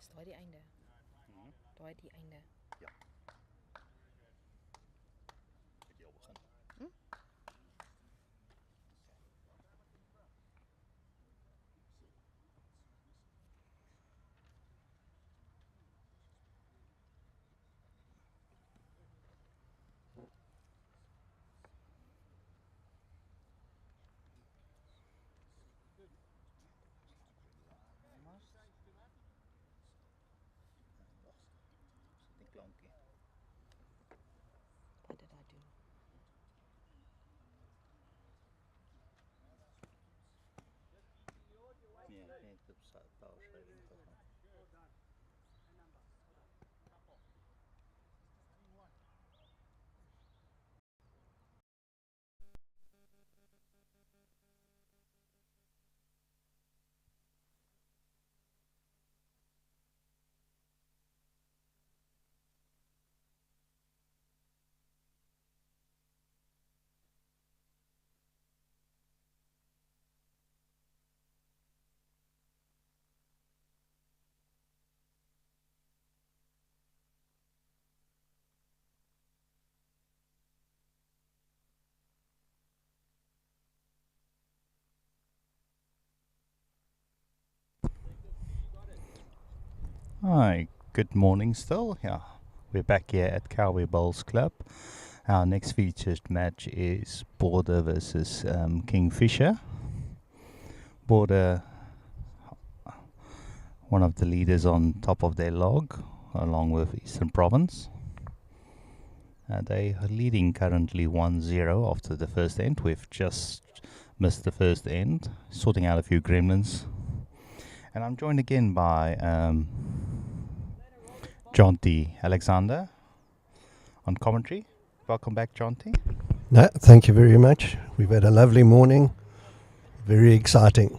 Is daai die einde? Daai die einde. Ja. Het jy al begin? Die klankie. Wat did I do? Nee, net op power saving gegaan. Hi, good morning still. Yeah, we're back here at Cowboy Bowls Club. Our next featured match is Border versus Kingfisher. Border, one of the leaders on top of their log, along with Eastern Province. They are leading currently 1-0 after the first end. We've just missed the first end, sorting out a few gremlins. And I'm joined again by John T. Alexander on commentary. Welcome back, John T. No, thank you very much. We've had a lovely morning. Very exciting.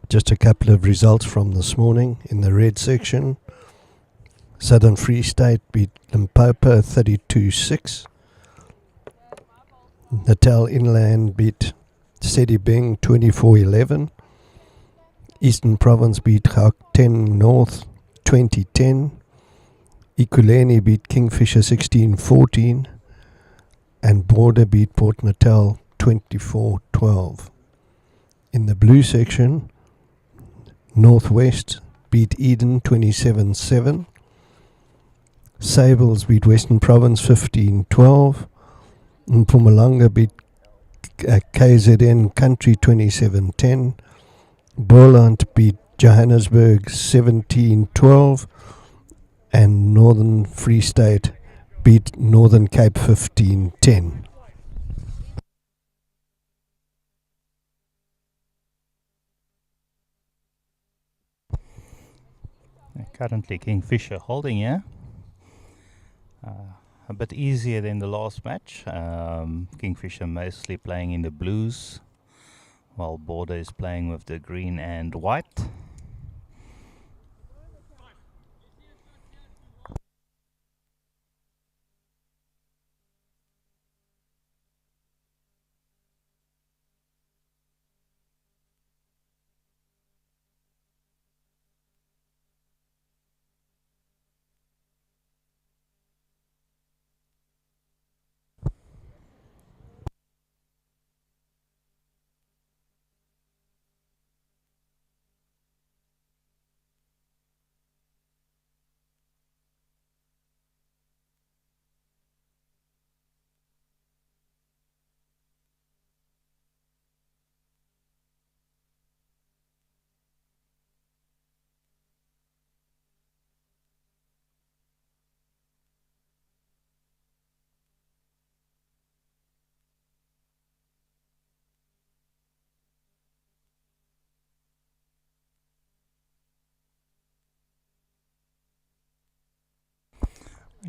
Just a couple of results from this morning in the red section. Southern Free State beat Limpopo 32-6. Natal Inland beat Sedibeng 24-11. Eastern Province beat Gauteng North 2010. Ekurhuleni beat Kingfisher 16-14. And Border beat Port Natal 24-12. In the blue section, Northwest beat Eden 27-7. Sables beat Western Province 15-12. Mpumalanga beat KZN Country 27-10. Boland beat Johannesburg 17-12. And Northern Free State beat Northern Cape 15-10. Currently Kingfisher holding here. A bit easier than the last match. Kingfisher mostly playing in the blues, while Border is playing with the green and white.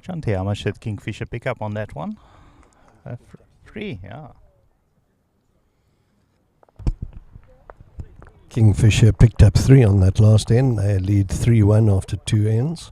Shanti, how much did Kingfisher pick up on that one? 3, yeah. Kingfisher picked up 3 on that last end. They lead 3-1 after 2 ends.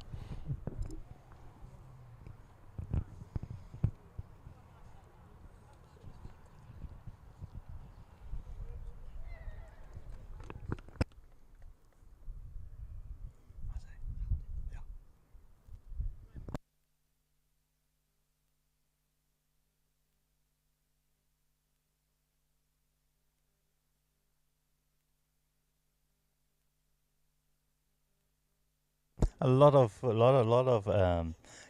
A lot of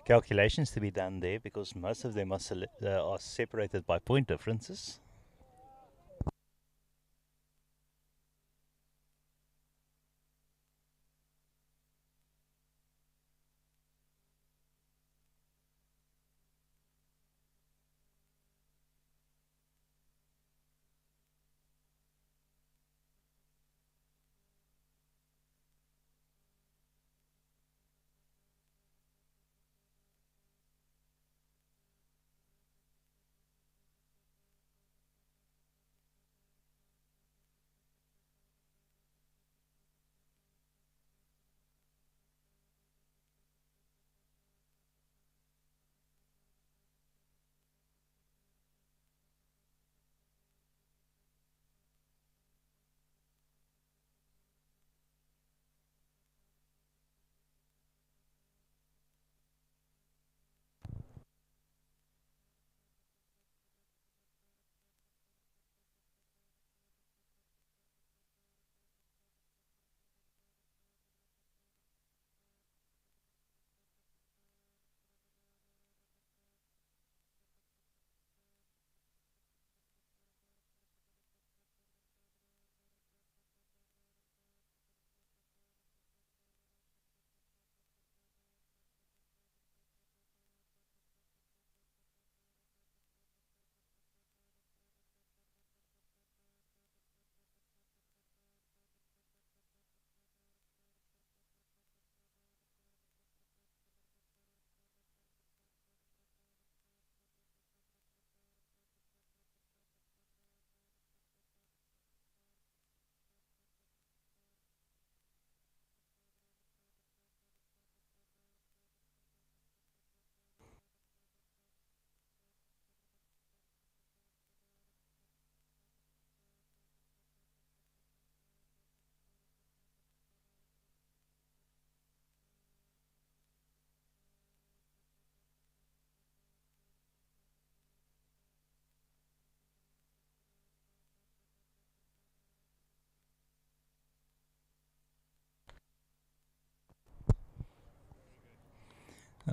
calculations to be done there because most of them are separated by point differences.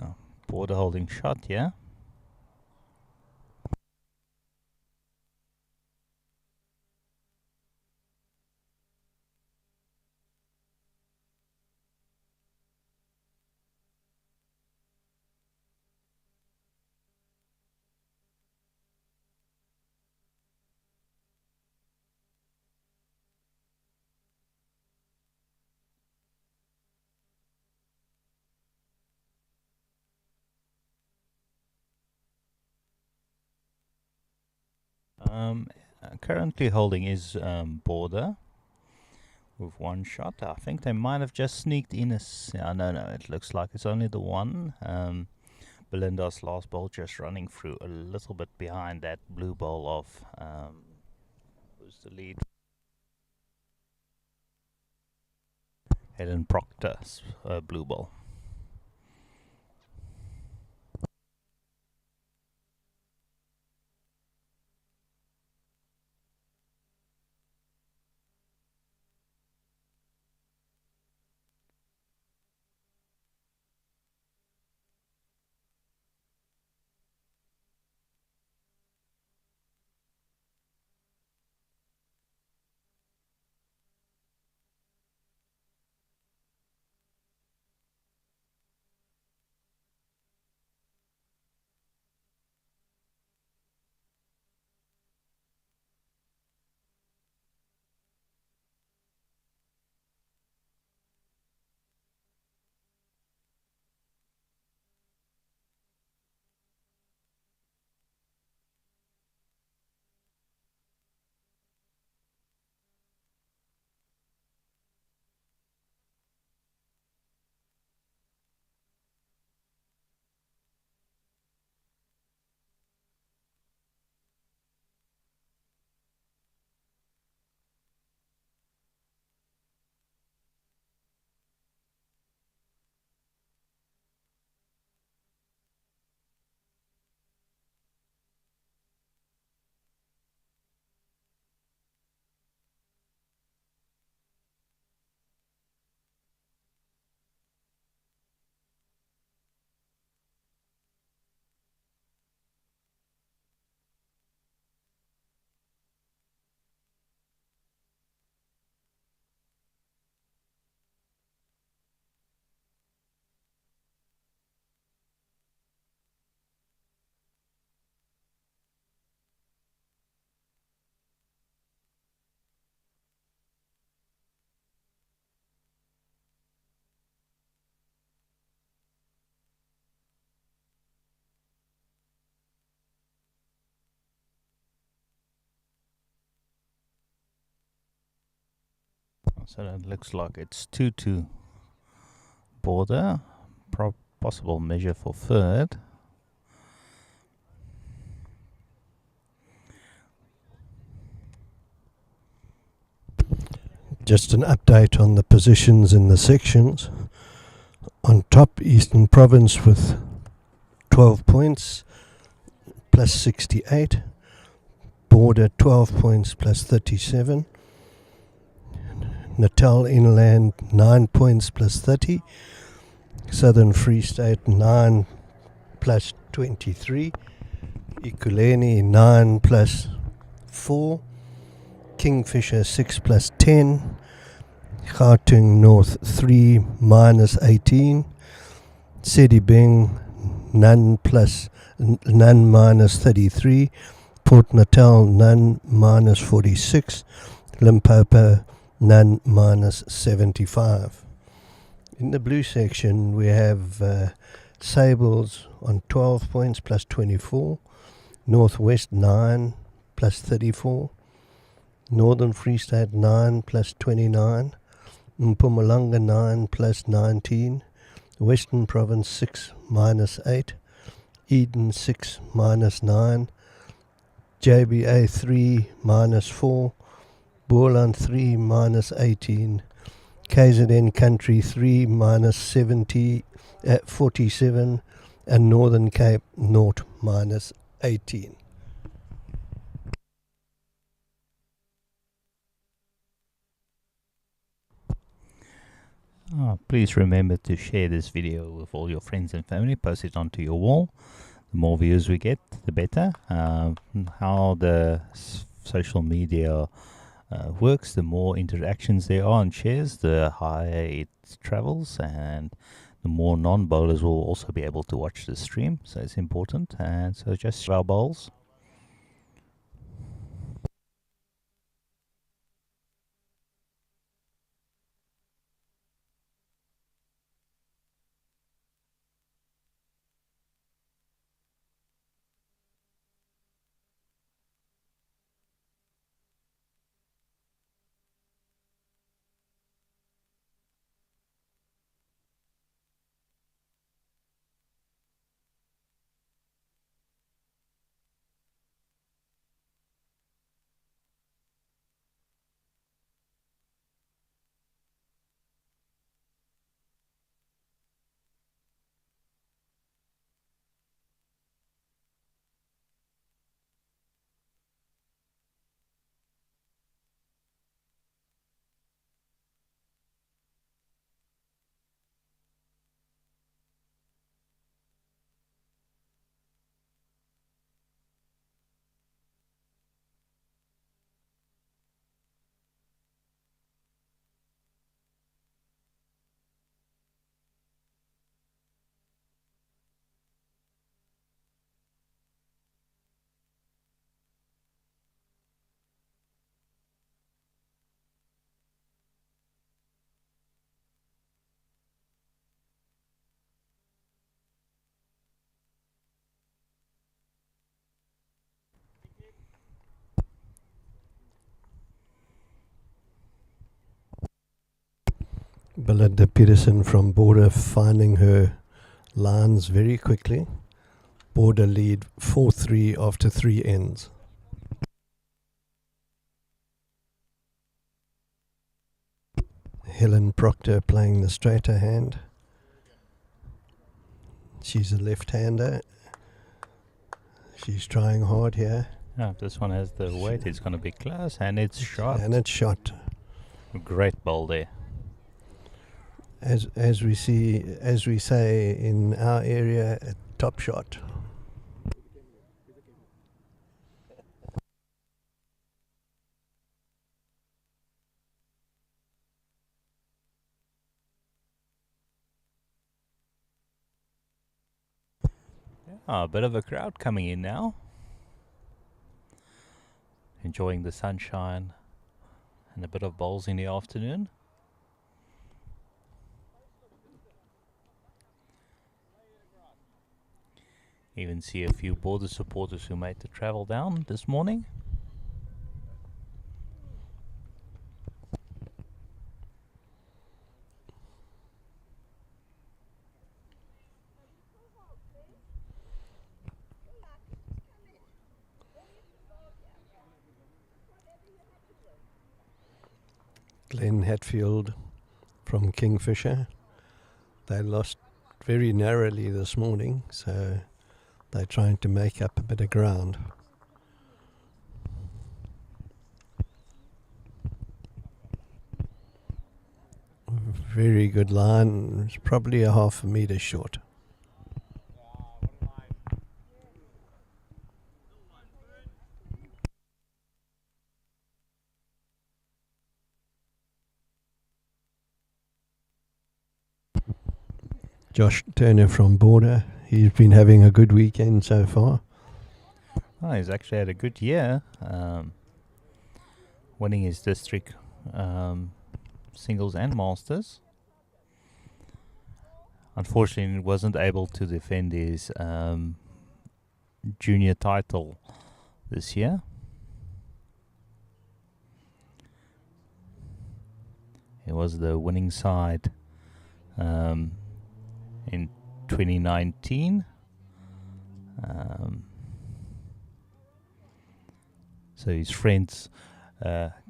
Oh, border holding shot, yeah. Currently holding is border with 1 shot. I think they might have just sneaked in no, it looks like it's only the one. Belinda's last ball just running through a little bit behind that blue ball of who's the lead? Helen Proctor's blue ball. So that looks like it's 2-2 Border. Possible measure for third. Just an update on the positions in the sections. On top, Eastern Province with 12 points plus 68. Border 12 points plus 37. Natal Inland 9 points plus 30. Southern Free State 9 plus 23. Ekurhuleni 9 plus 4. Kingfisher 6 plus 10. Gauteng North 3 minus 18. Sedibeng none minus 33. Port Natal none minus 46. Limpopo none minus 75. In the blue section we have Sables on 12 points plus 24. Northwest 9 plus 34. Northern Free State 9 plus 29. Mpumalanga 9 plus 19. Western Province 6 minus 8. Eden 6 minus 9. JBA 3 minus 4. Boerland 3 minus 18. KZN Country 3 minus 47. And Northern Cape 0 minus 18. Please remember to share this video with all your friends and family. Post it onto your wall. The more views we get, the better. How the social media works, the more interactions there are and shares, the higher it travels, and the more non-bowlers will also be able to watch the stream. So it's important. And so just our bowls. Belinda Peterson from Border finding her lines very quickly. Border lead 4-3 after 3 ends. Helen Proctor playing the straighter hand. She's a left-hander. She's trying hard here. If this one has the weight, it's going to be close, and it's shot. And it's shot. Great bowl there. As we say in our area, a top shot. A bit of a crowd coming in now, enjoying the sunshine and a bit of bowls in the afternoon. Even see a few Border supporters who made the travel down this morning. Glenn Hatfield from Kingfisher. They lost very narrowly this morning, so they're trying to make up a bit of ground. Very good line. It's probably a half a metre short. Josh Turner from Border. He's been having a good weekend so far. Oh, he's actually had a good year, winning his district singles and masters. Unfortunately, he wasn't able to defend his junior title this year. He was the winning side in 2019. So his friends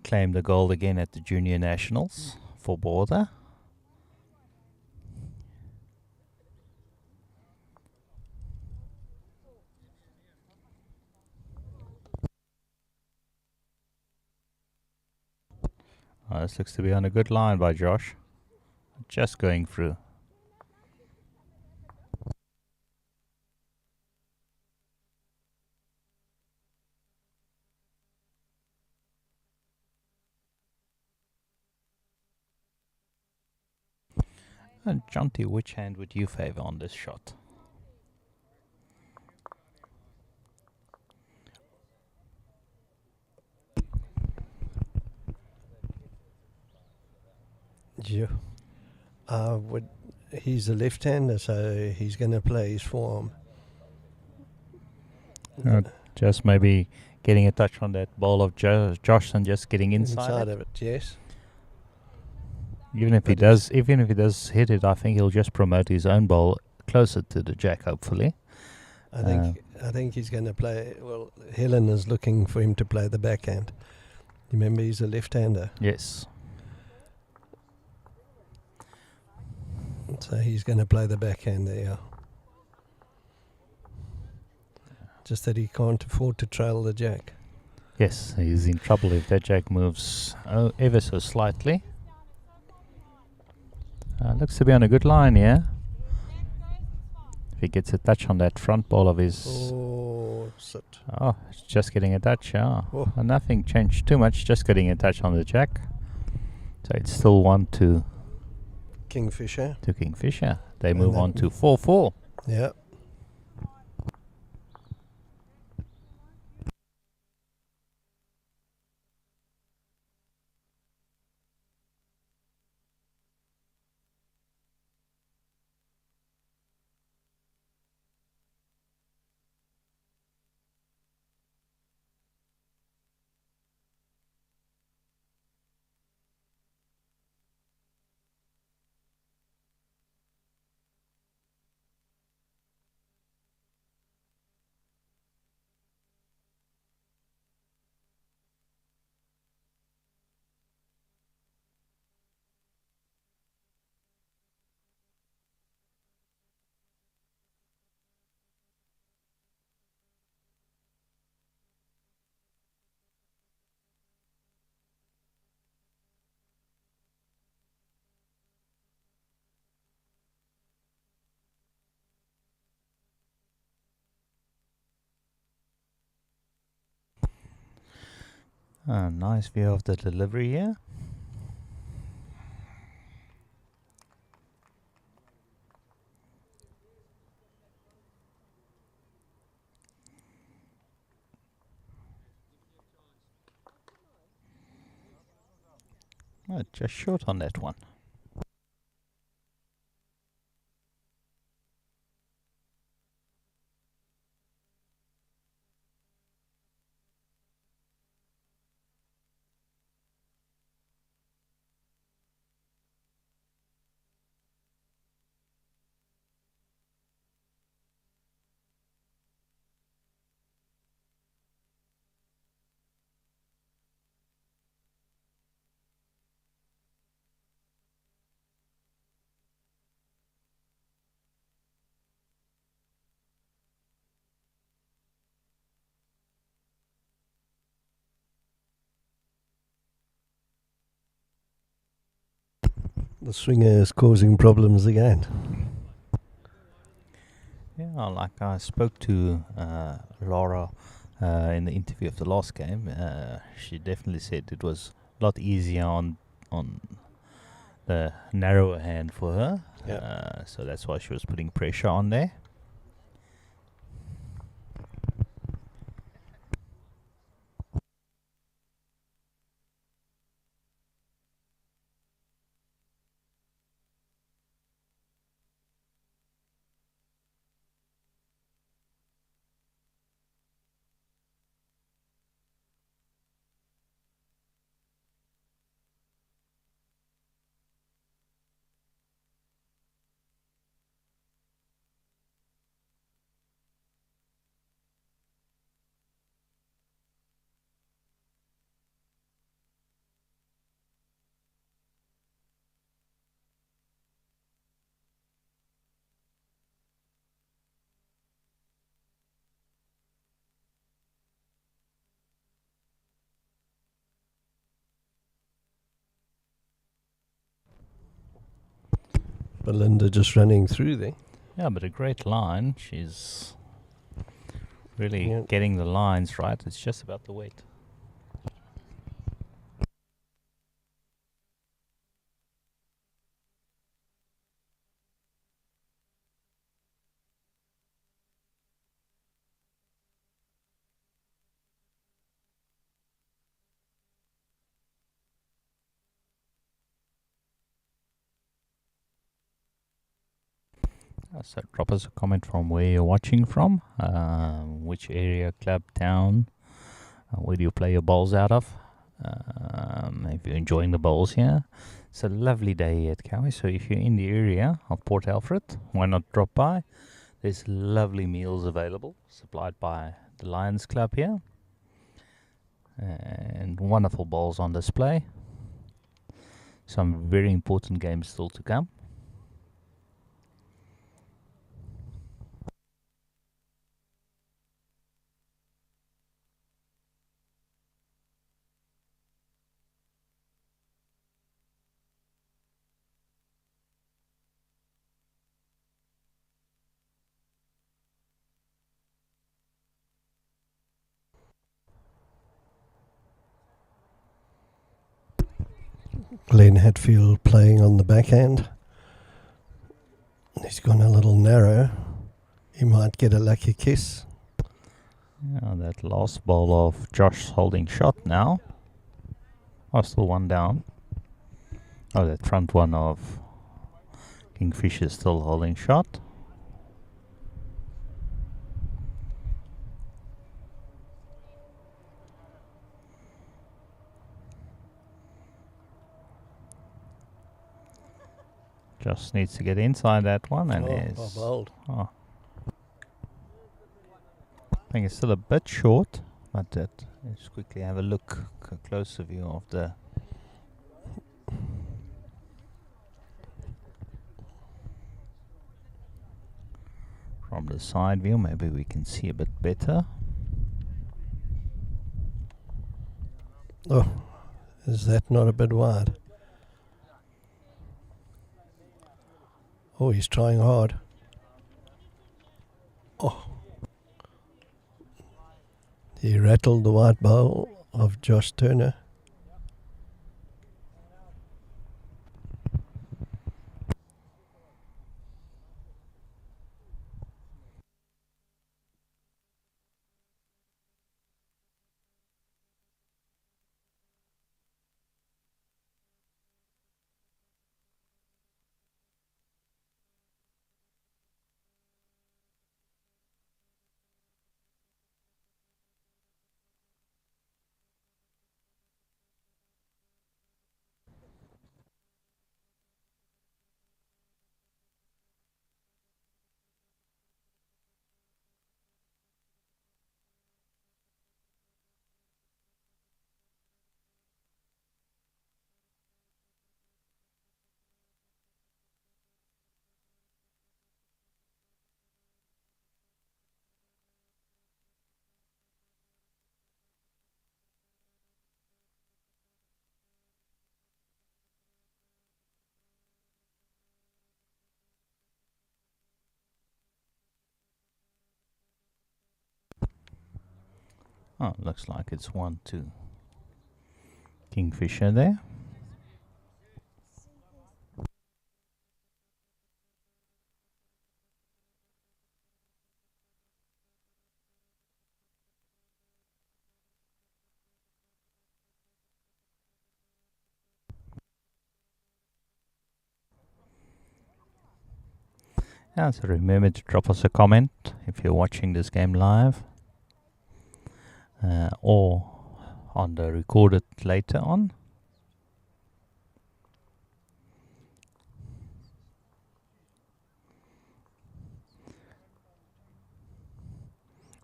claimed the gold again at the Junior Nationals for Border. This looks to be on a good line by Josh. Just going through. And Jonty, which hand would you favour on this shot? Yeah. He's a left-hander, so he's going to play his forearm. Just maybe getting a touch on that ball of Josh and just getting inside of it, yes. Even if he does hit it, I think he'll just promote his own ball closer to the jack, hopefully. I think he's going to play. Well, Helen is looking for him to play the backhand. Remember, he's a left-hander. Yes. So he's going to play the backhand there. Just that he can't afford to trail the jack. Yes, he's in trouble if that jack moves ever so slightly. Looks to be on a good line here. If he gets a touch on that front ball of his... Oh, sit. Oh, it's just getting a touch, yeah. Oh. Nothing changed too much, just getting a touch on the jack. So it's still 1-2 Kingfisher. to Kingfisher. They move on to 4-4. Yeah. Nice view of the delivery here. Just short on that one. The swinger is causing problems again. Yeah, like I spoke to Laura in the interview of the last game. She definitely said it was a lot easier on the narrower hand for her. Yeah. So that's why she was putting pressure on there. Belinda just running through there. Yeah, but a great line. She's really Yeah. getting the lines right. It's just about the weight. So drop us a comment from where you're watching from, which area, club, town, where do you play your bowls out of, if you're enjoying the bowls here. It's a lovely day here at Cowie, so if you're in the area of Port Alfred, why not drop by? There's lovely meals available, supplied by the Lions Club here, and wonderful bowls on display. Some very important games still to come. Glenn Hatfield playing on the backhand. He's gone a little narrow. He might get a lucky kiss. Yeah, that last ball of Josh holding shot now. Oh, still one down. Oh, that front one of Kingfisher still holding shot. Just needs to get inside that one, and is. Bowled. Oh. I think it's still a bit short, but let's quickly have a look, a closer view of the. From the side view, maybe we can see a bit better. Oh, is that not a bit wide? Oh, he's trying hard. Oh. He rattled the white bowl of Josh Turner. Oh, looks like it's 1-2. Kingfisher there. Yeah, so remember to drop us a comment if you're watching this game live or on the recorded later on.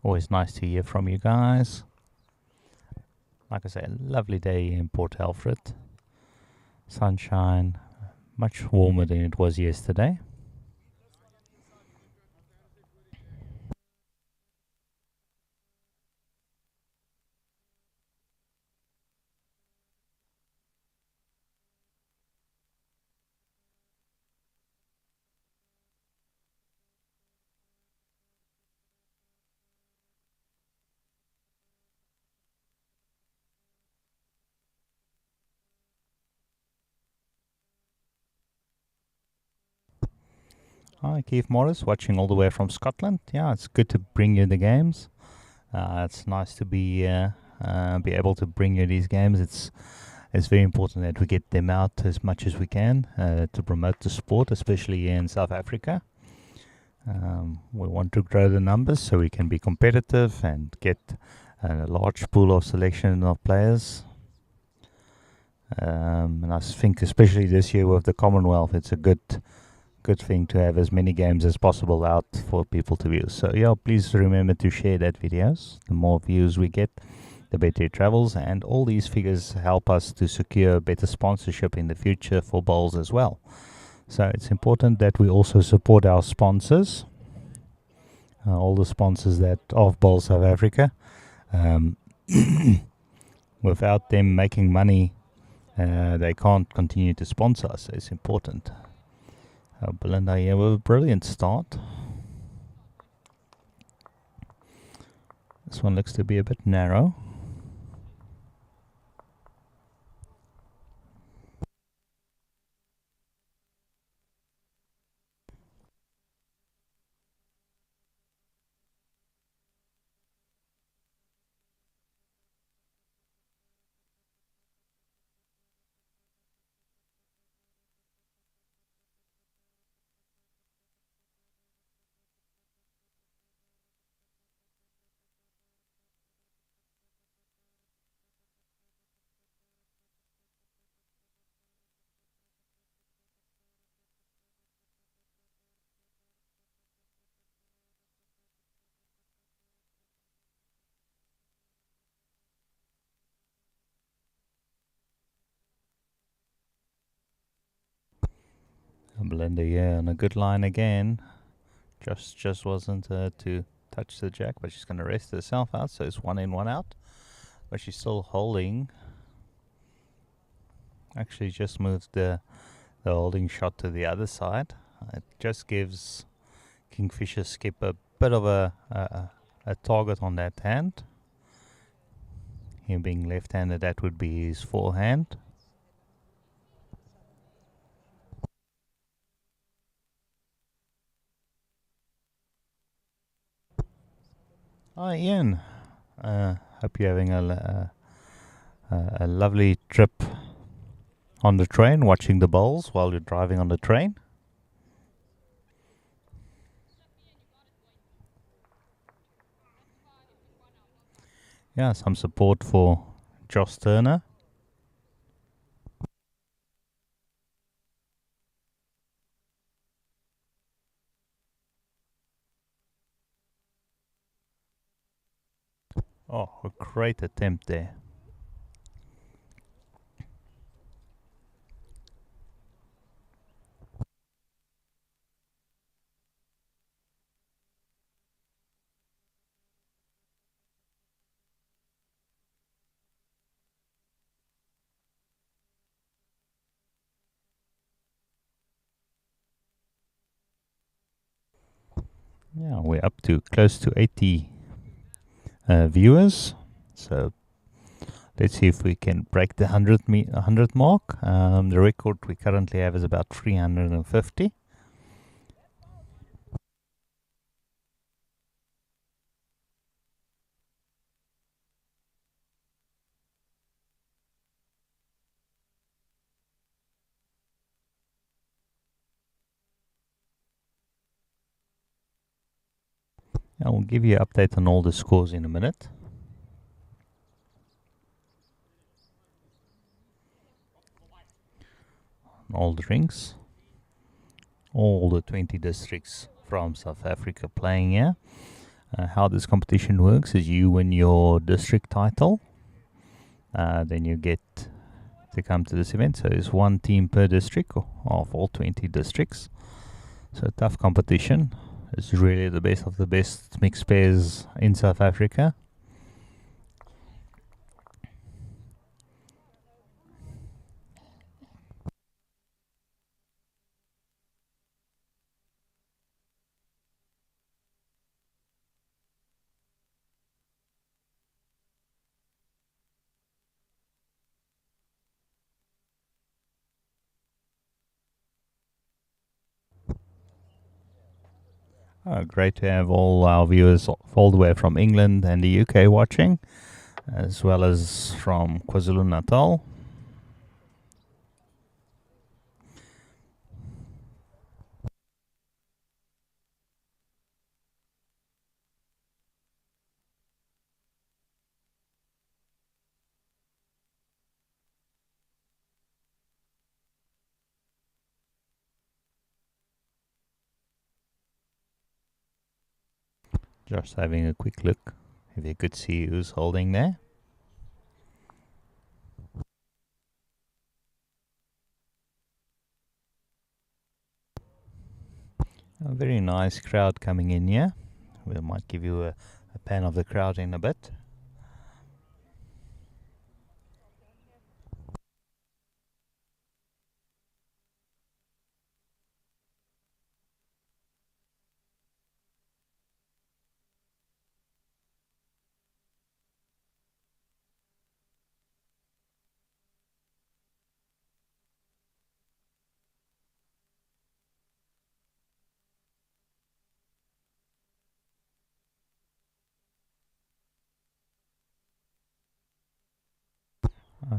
Always nice to hear from you guys. Like I say, a lovely day in Port Alfred. Sunshine, much warmer than it was yesterday. Hi, Keith Morris, watching all the way from Scotland. Yeah, it's good to bring you the games. It's nice to be able to bring you these games. It's very important that we get them out as much as we can to promote the sport, especially here in South Africa. We want to grow the numbers so we can be competitive and get a large pool of selection of players. And I think especially this year with the Commonwealth, it's a good thing to have as many games as possible out for people to view. So yeah, please remember to share that videos. The more views we get, the better it travels, and all these figures help us to secure better sponsorship in the future for bowls as well. So it's important that we also support our sponsors, all the sponsors that of Bowl South Africa. Without them making money, they can't continue to sponsor us. So it's important. Belinda here with a brilliant start. This one looks to be a bit narrow. Belinda here on a good line again. Just wasn't to touch the jack, but she's going to rest herself out, so it's 1 in, 1 out. But she's still holding. Actually just moved the holding shot to the other side. It just gives Kingfisher Skip a bit of a target on that hand. Him being left-handed, that would be his forehand. Hi Ian, hope you're having a lovely trip on the train, watching the bowls while you're driving on the train. Yeah, some support for Josh Turner. Oh, a great attempt there. Yeah, we're up to close to 80 viewers. So let's see if we can break the 100 mark. The record we currently have is about 350. I will give you an update on all the scores in a minute. All the rings, all the 20 districts from South Africa playing here. How this competition works is you win your district title, then you get to come to this event. So it's one team per district of all 20 districts. So tough competition. It's really the best of the best mixed pairs in South Africa. Great to have all our viewers all the way from England and the UK watching, as well as from KwaZulu-Natal. Just having a quick look if you could see who's holding there. A very nice crowd coming in here. We might give you a pan of the crowd in a bit.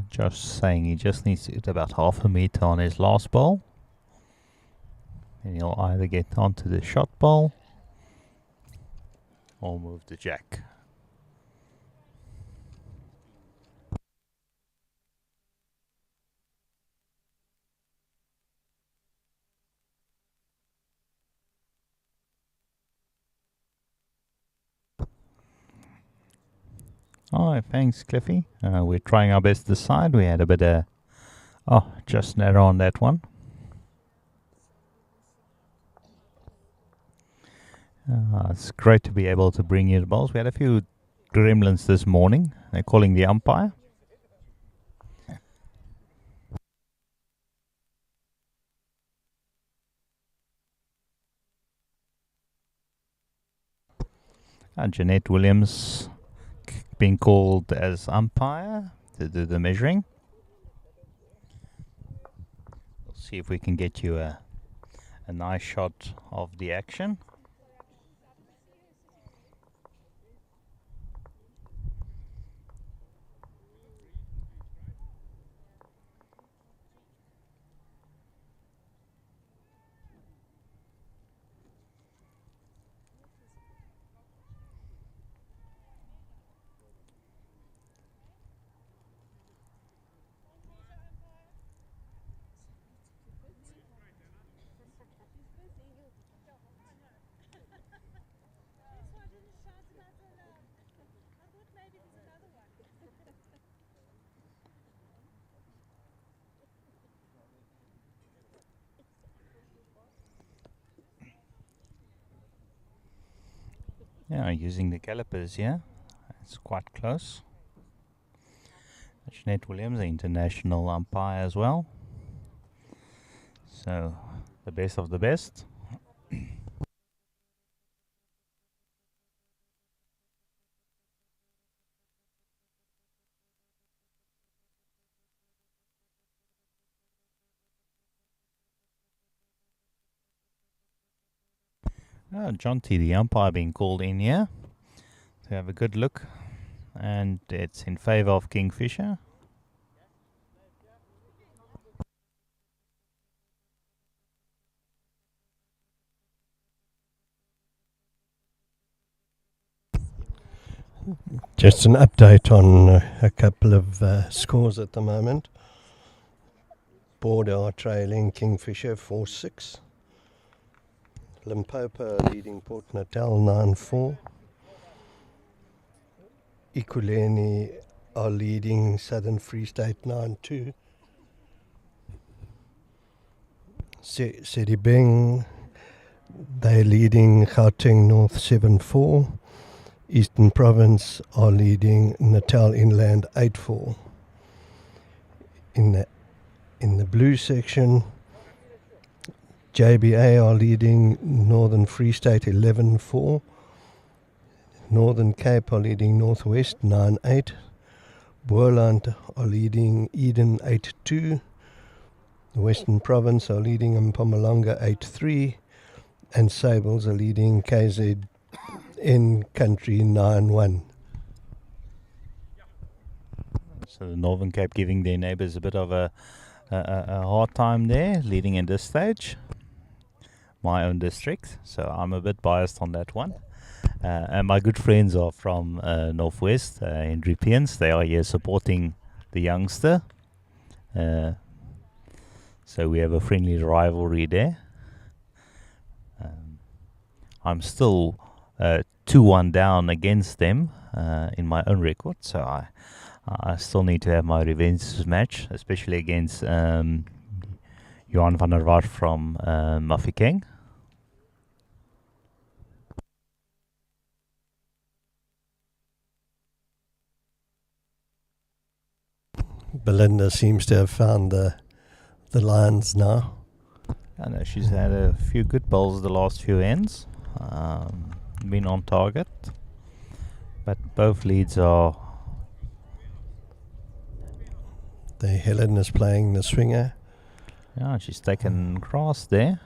Just saying he just needs to hit about half a meter on his last ball. And he'll either get onto the shot ball or move the jack. Alright, thanks Cliffy. We're trying our best this side. We had a bit of... just narrow on that one. It's great to be able to bring you the balls. We had a few gremlins this morning. They're calling the umpire. Jeanette Williams being called as umpire to do the measuring. We'll see if we can get you a nice shot of the action. Yeah, using the calipers here. It's quite close. Jeanette Williams, the international umpire as well. So, the best of the best. John T, the umpire, being called in here to have a good look, and it's in favour of Kingfisher. Just an update on a couple of scores at the moment. Border are trailing Kingfisher 4-6. Limpopo are leading Port Natal 9-4. Ekurhuleni are leading Southern Free State 9-2. Sedibeng, they're leading Gauteng North 7-4. Eastern Province are leading Natal Inland 8-4. In the blue section, JBA are leading Northern Free State 11-4. Northern Cape are leading Northwest 9-8. Boerland are leading Eden 8-2. The Western Province are leading Mpumalanga 8-3. And Sables are leading KZN Country 9-1. So the Northern Cape giving their neighbours a bit of a hard time there, leading in this stage. My own district, so I'm a bit biased on that one. And my good friends are from Northwest, Henry Piens. They are here supporting the youngster. So we have a friendly rivalry there. I'm still 2-1 down against them in my own record, so I still need to have my revenge match, especially against Johan van der Wart from Mafeking. Belinda seems to have found the lines now. I know she's had a few good bowls the last few ends, been on target, but both leads are... Helen is playing the swinger. Yeah, she's taken grass there.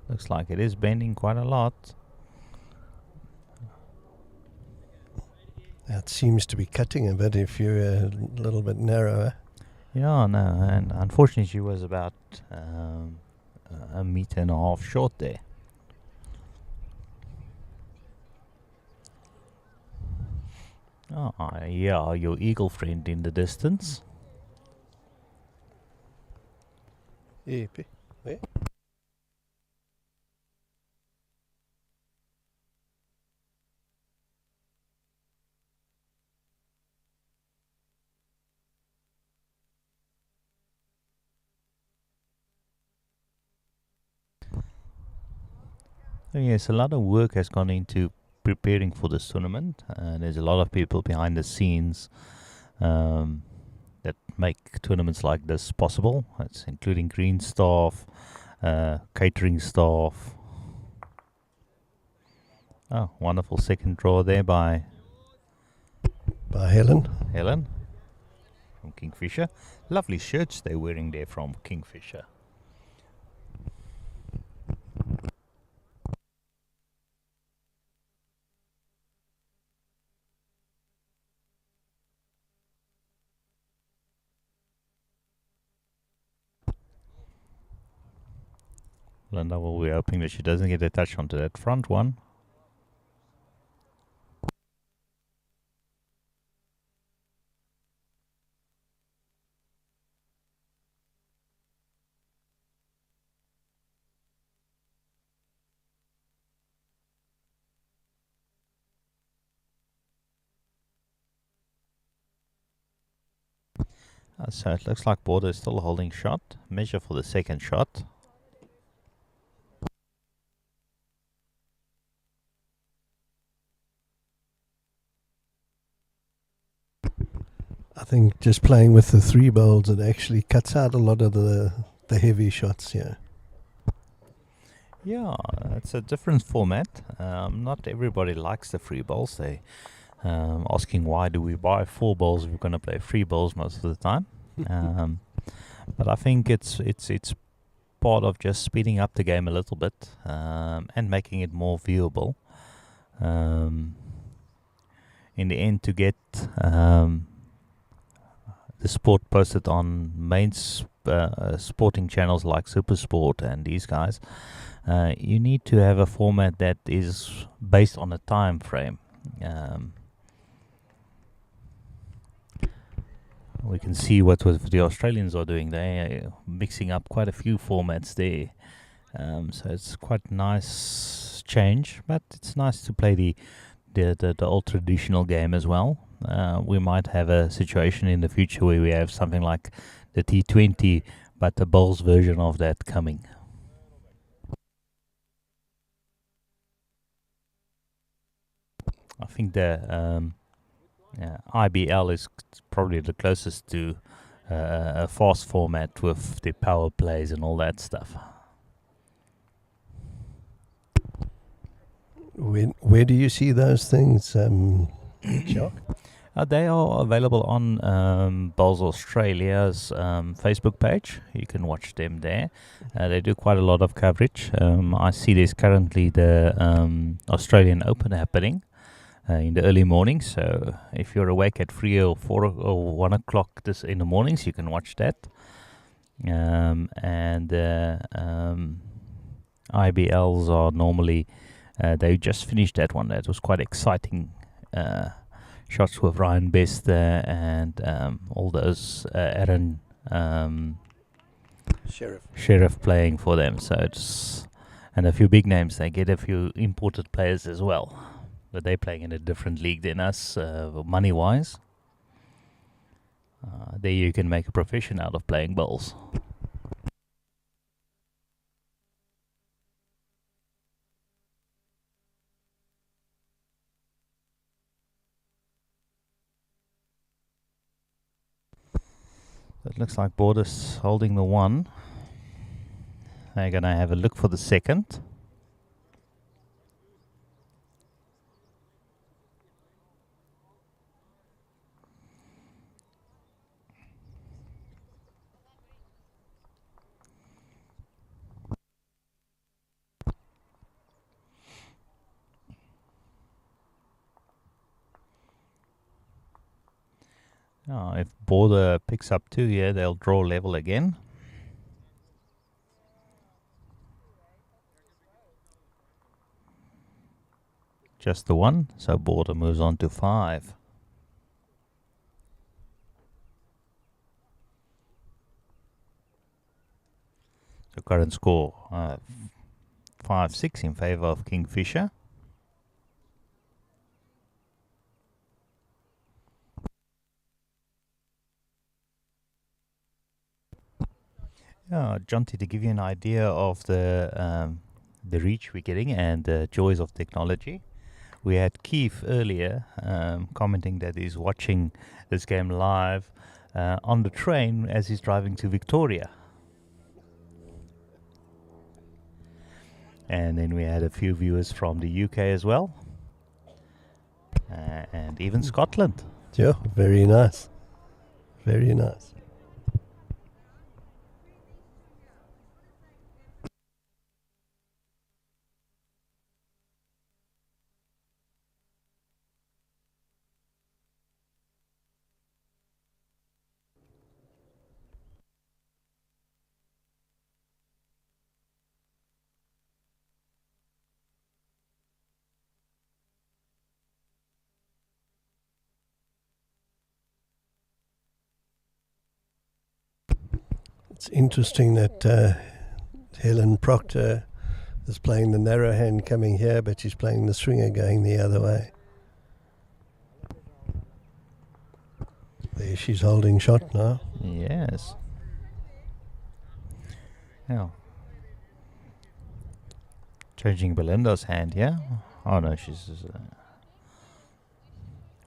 Looks like it is bending quite a lot. That seems to be cutting a bit if you're a little bit narrower. Yeah, no, and unfortunately she was about a metre and a half short there. Oh, yeah, your eagle friend in the distance. Where? So yes, a lot of work has gone into preparing for this tournament. There's a lot of people behind the scenes that make tournaments like this possible. It's including green staff, catering staff. Oh, wonderful second draw there by Helen. Helen from Kingfisher. Lovely shirts they're wearing there from Kingfisher. Linda will be hoping that she doesn't get a touch onto that front one. So it looks like Border is still holding shot. Measure for the second shot. I think just playing with the three bowls, it actually cuts out a lot of the heavy shots here. Yeah, it's a different format. Not everybody likes the free bowls. They asking why do we buy 4 bowls if we're going to play free bowls most of the time. But I think it's part of just speeding up the game a little bit and making it more viewable. In the end, to get the sport posted on main sporting channels like Supersport and these guys, you need to have a format that is based on a time frame. We can see what the Australians are doing. They are mixing up quite a few formats there. So it's quite nice change, but it's nice to play the old traditional game as well. We might have a situation in the future where we have something like the T20, but the bowls version of that coming. I think the IBL is probably the closest to a fast format with the power plays and all that stuff. Where do you see those things, Chuck? They are available on Bowls Australia's Facebook page. You can watch them there. They do quite a lot of coverage. I see there's currently the Australian Open happening in the early morning. So if you're awake at 3 or 4 or 1 o'clock this in the mornings, you can watch that. And IBLs are normally, they just finished that one. That was quite exciting. Shots with Ryan Best and all those Aaron Sheriff playing for them. So it's, and a few big names. They get a few imported players as well, but they're playing in a different league than us, money wise. There you can make a profession out of playing bowls. It looks like Border's holding the one. They're going to have a look for the second. If Border picks up 2 here, they'll draw level again. Just the one, so Border moves on to 5. The current score 5-6 in favor of Kingfisher. Jonty, to give you an idea of the reach we're getting and the joys of technology, we had Keith earlier commenting that he's watching this game live on the train as he's driving to Victoria. And then we had a few viewers from the UK as well, and even Scotland. Yeah, very nice. Very nice. It's interesting that Helen Proctor is playing the narrow hand coming here, but she's playing the swinger going the other way. There she's holding shot now. Yes. Yeah. Changing Belinda's hand here. Oh no, she's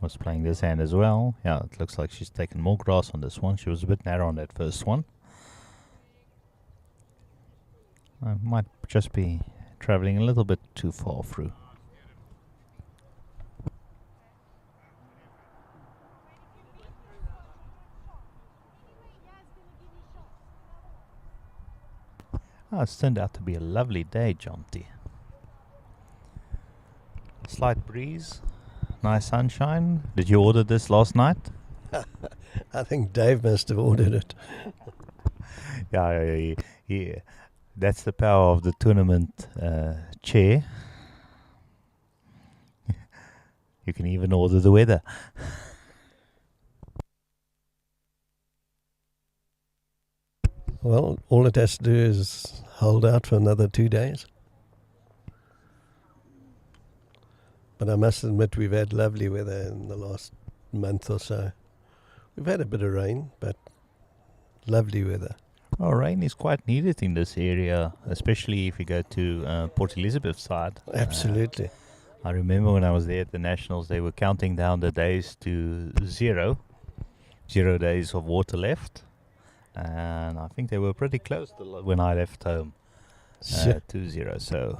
was playing this hand as well. Yeah, it looks like she's taken more grass on this one. She was a bit narrow on that first one. I might just be traveling a little bit too far through. It's turned out to be a lovely day, Jonty. Slight breeze, nice sunshine. Did you order this last night? I think Dave must have ordered it. Yeah. That's the power of the tournament chair. You can even order the weather. Well, all it has to do is hold out for another 2 days. But I must admit we've had lovely weather in the last month or so. We've had a bit of rain, but lovely weather. Well, rain is quite needed in this area, especially if you go to Port Elizabeth side. Absolutely. I remember when I was there at the Nationals, they were counting down the days to 0 days of water left. And I think they were pretty close when I left home, 2-0. So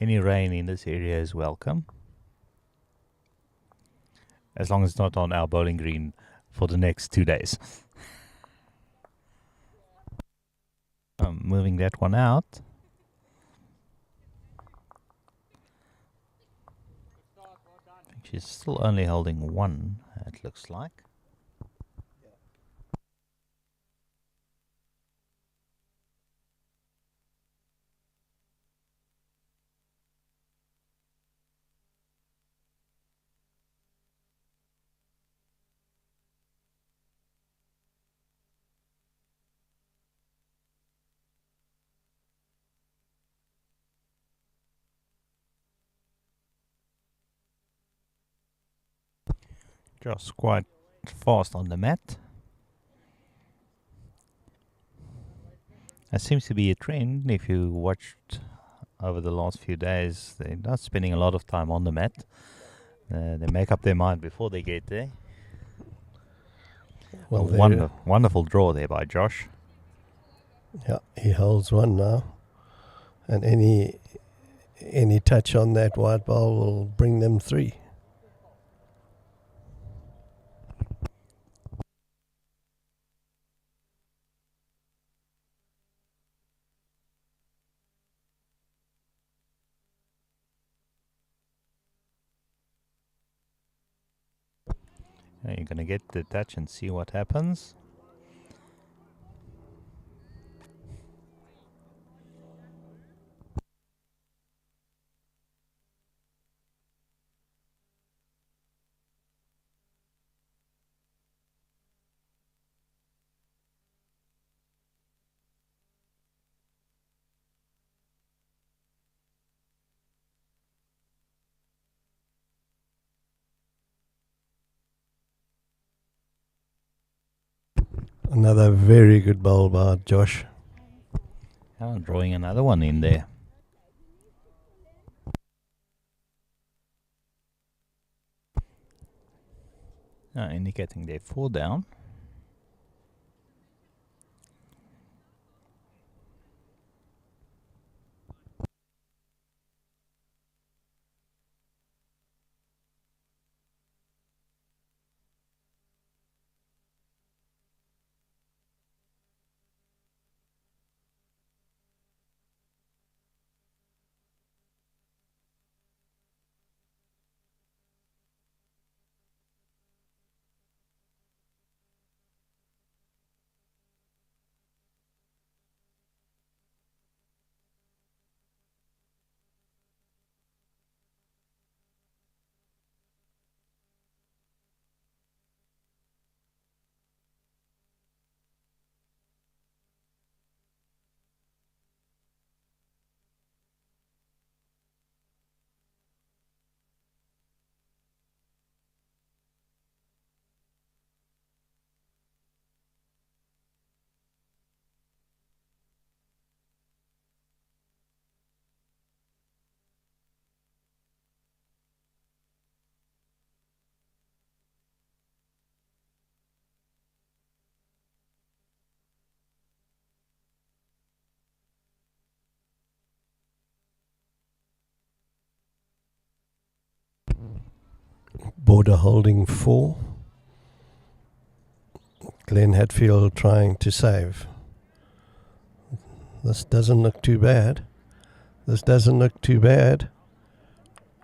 any rain in this area is welcome, as long as it's not on our bowling green for the next 2 days. I'm moving that one out. I think she's still only holding one, it looks like. Just quite fast on the mat. That seems to be a trend. If you watched over the last few days, they're not spending a lot of time on the mat. They make up their mind before they get there. Well, wonderful draw there by Josh. Yeah, he holds one now. And any touch on that white ball will bring them 3. You're going to get the touch and see what happens. Another very good bowl by Josh. Drawing another one in there. Indicating they're 4 down. Border holding 4. Glenn Hatfield trying to save. This doesn't look too bad. This doesn't look too bad.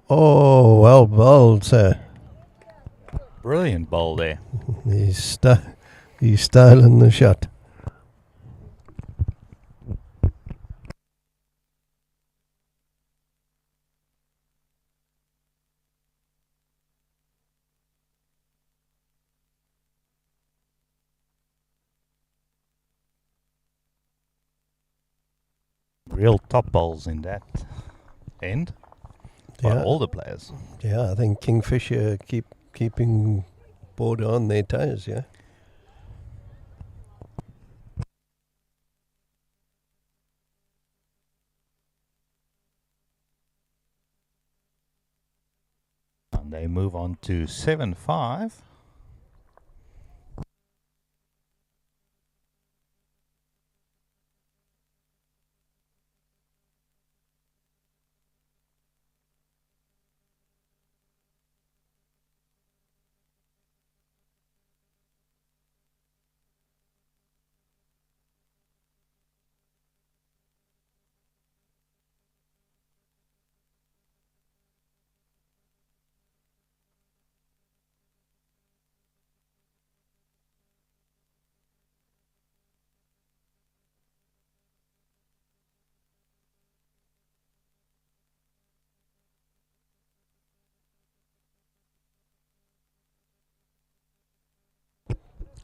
Oh, well bowled, sir. Brilliant bowl there. He's stolen the shot. Real top bowls in that end. By Yeah. all the players. Yeah, I think Kingfisher keeping border on their toes, yeah. And they move on to 7-5.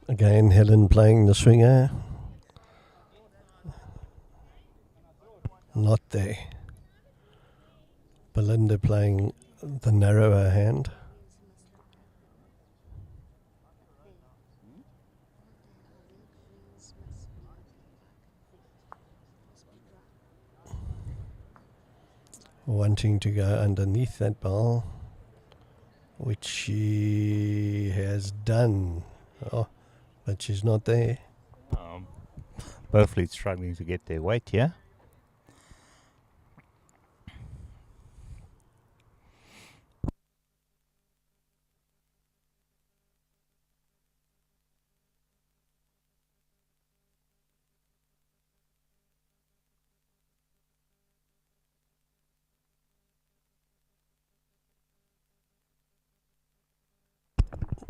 Again, Helen playing the swinger. Not there. Belinda playing the narrower hand. Wanting to go underneath that ball, which she has done. Oh, but she's not there. Both fleets struggling to get their weight here.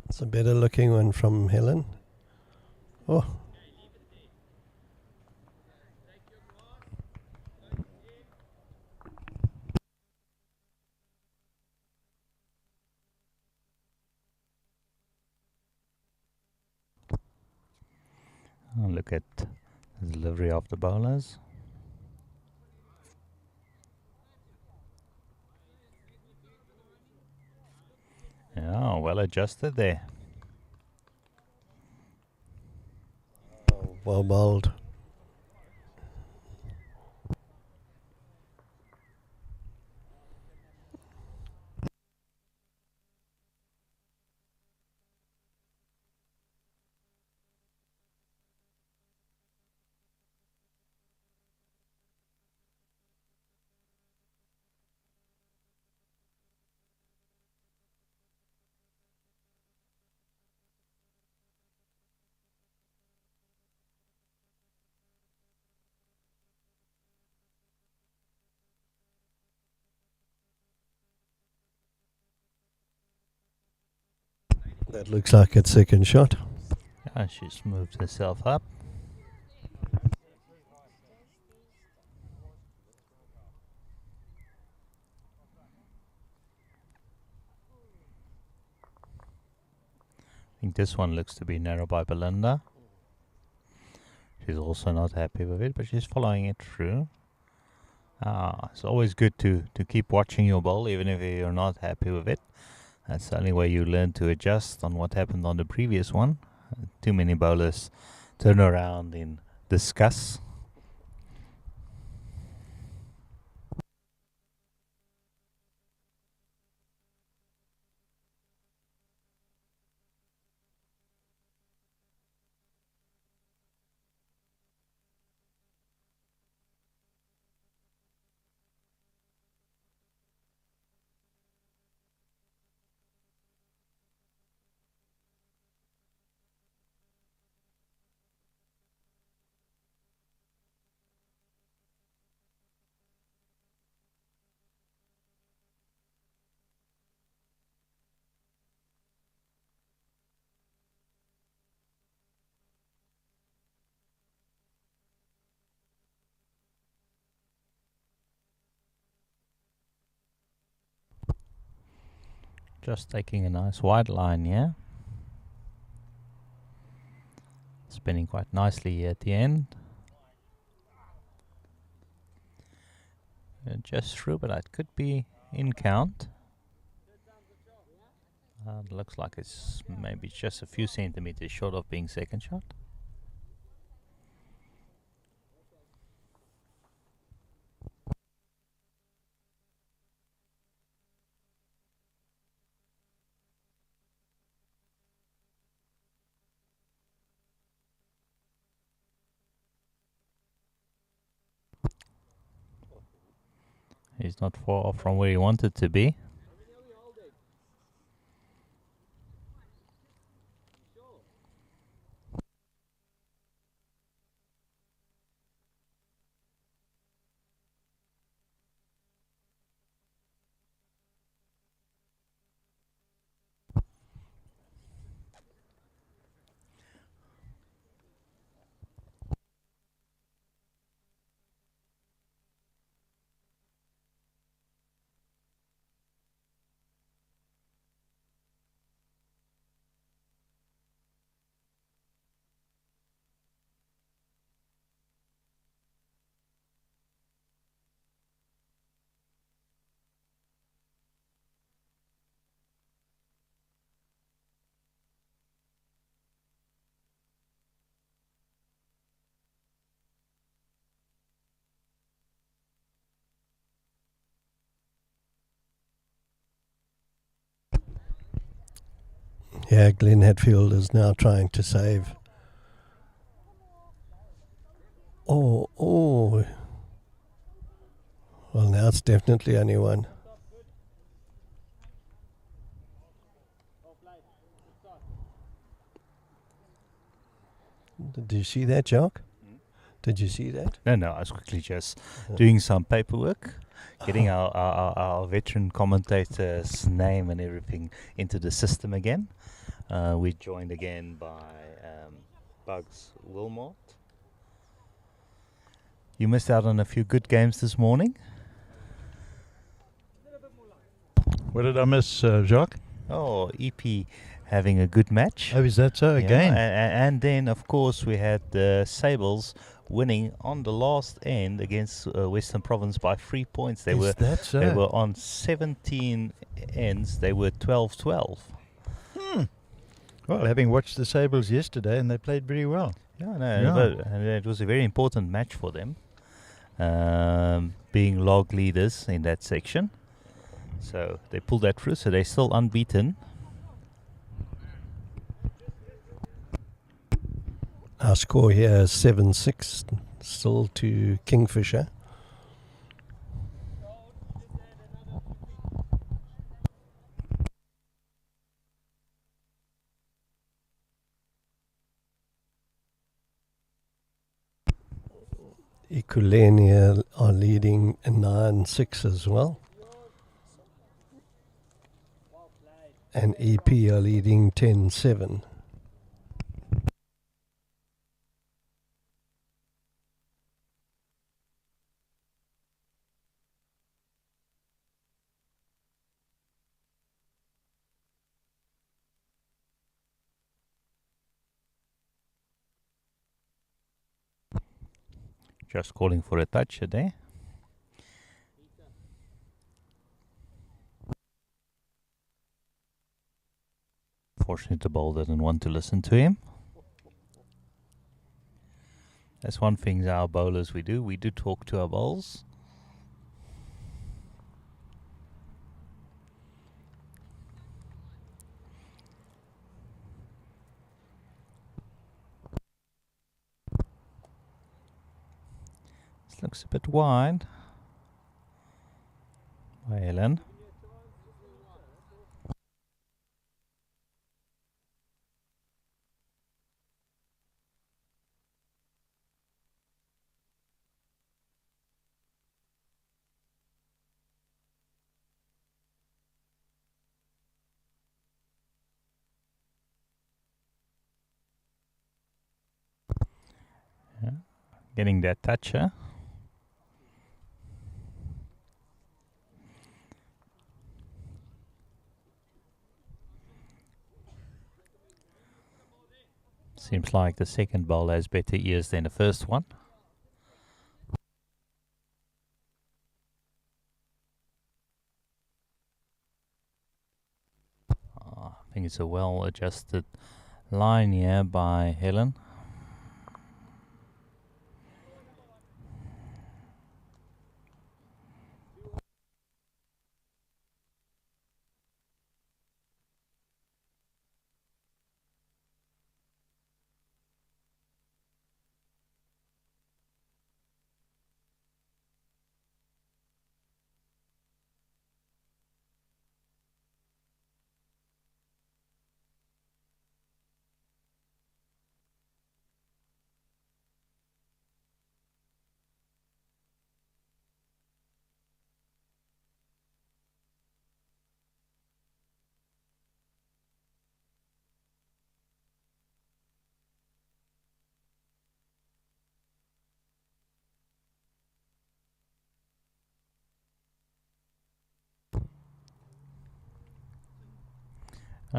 It's a better looking one from Helen. Oh. Look at the delivery of the bowlers. Yeah, well adjusted there. Well bowled. That looks like its second shot. Yeah, she's moved herself up. I think this one looks to be narrow by Belinda. She's also not happy with it, but she's following it through. It's always good to keep watching your bowl, even if you're not happy with it. That's the only way you learn to adjust on what happened on the previous one. Too many bowlers turn around in disgust. Just taking a nice wide line here. Spinning quite nicely here at the end. Just through, but it could be in count. Looks like it's maybe just a few centimeters short of being second shot. He's not far off from where he wanted to be. Yeah, Glenn Hatfield is now trying to save. Oh. Well, now it's definitely only one. Did you see that, Jock? Did you see that? No, I was quickly just doing some paperwork, getting our veteran commentator's name and everything into the system again. We're joined again by Bugs Wilmot. You missed out on a few good games this morning. What did I miss, Jacques? Oh, EP having a good match. Oh, is that so? Yeah, Again? and then, of course, we had the Sables winning on the last end against Western Province by 3 points. They were on 17 ends. They were 12-12. Well, having watched the Sables yesterday, and they played pretty well. Yeah, but it was a very important match for them, being log leaders in that section. So they pulled that through, so they're still unbeaten. Our score here is 7-6, still to Kingfisher. Ekulenia are leading 9-6 as well. And EP are leading 10-7. Just calling for a touch there. Fortunately, the ball didn't want to listen to him. That's one thing our bowlers we do. We do talk to our bowls. This looks a bit wide. By Ellen. Getting that toucher. Seems like the second bowl has better ears than the first one. I think it's a well adjusted line here by Helen.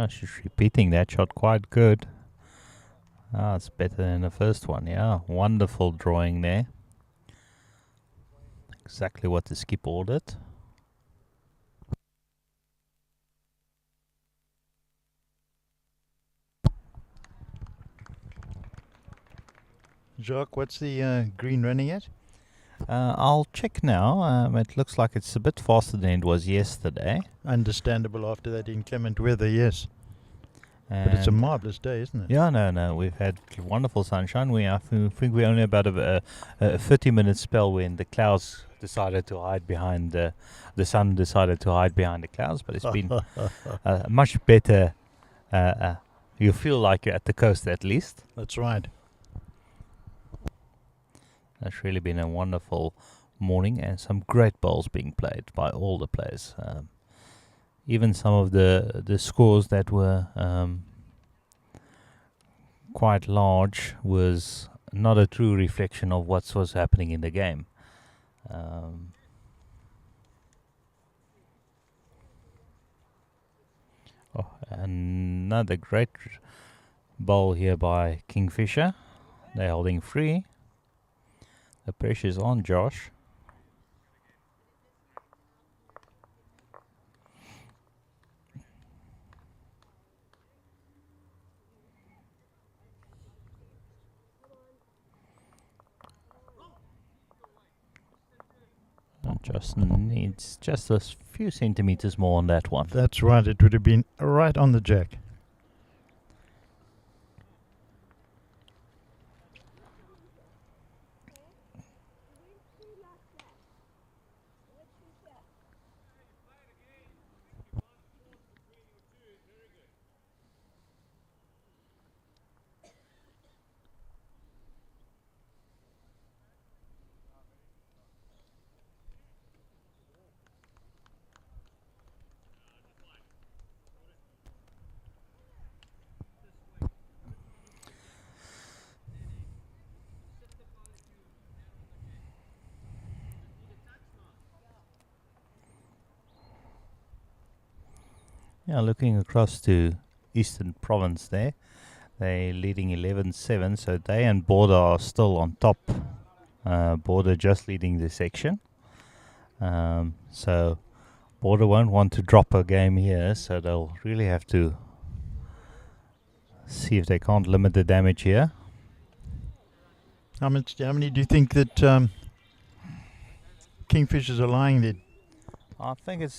She's repeating that shot quite good. It's better than the first one. Yeah, wonderful drawing there. Exactly what the skip ordered. Jacques, what's the green running at? I'll check now. It looks like it's a bit faster than it was yesterday. Understandable after that inclement weather, yes. But it's a marvellous day, isn't it? Yeah, no. We've had wonderful sunshine. I think we're only about a 30-minute spell when the clouds decided to hide behind the sun decided to hide behind the clouds. But it's been much better. You feel like you're at the coast at least. That's right. It's really been a wonderful morning and some great bowls being played by all the players. Even some of the scores that were quite large was not a true reflection of what was happening in the game. Another great bowl here by Kingfisher. They're holding free. The pressure's on Josh. Justin needs just a few centimeters more on that one. That's right. It would have been right on the jack. Yeah, looking across to Eastern Province there, they're leading 11-7, so they and Border are still on top. Border just leading the section. So Border won't want to drop a game here, so they'll really have to see if they can't limit the damage here. How many do you think that Kingfishers are lying there? I think it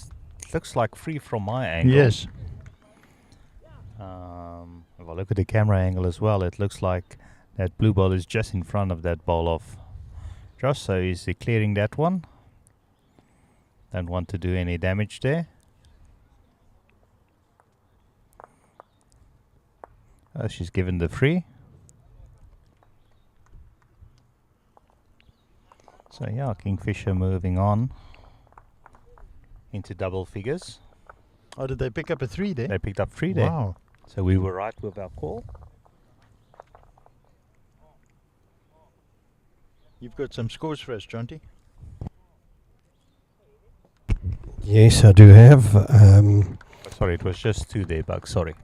looks like free from my angle. Yes. If I look at the camera angle as well, it looks like that blue ball is just in front of that ball of Josh, so he's declaring that one. Don't want to do any damage there. She's given the free. So yeah, Kingfisher moving on into double figures. Oh, did they pick up a 3 there? They picked up 3 there. Wow. So we were right with our call. You've got some scores for us, Jonty. Yes, I do have. Sorry, it was just 2 there, Buck. Sorry.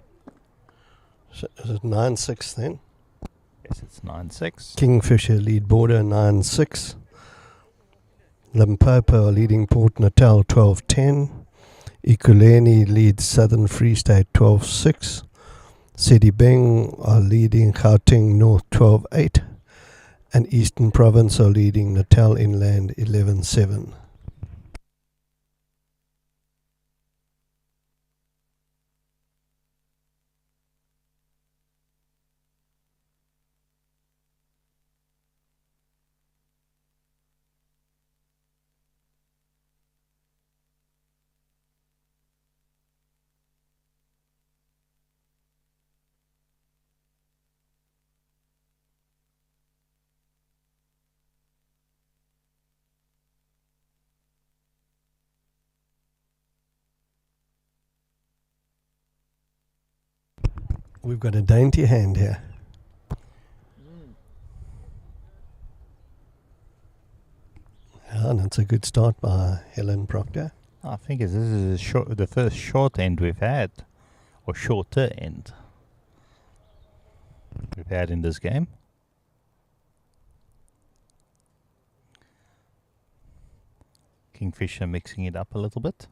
So is it 9-6 then? Yes, it's 9-6. Kingfisher lead Border 9-6. Limpopo are leading Port Natal 12-10. Ekurhuleni leads Southern Free State 12-6. Sedibeng are leading Gauteng North 12-8. And Eastern Province are leading Natal Inland 11-7. We've got a dainty hand here. And it's a good start by Helen Proctor. I think this is the first short end we've had, or shorter end we've had in this game. Kingfisher mixing it up a little bit.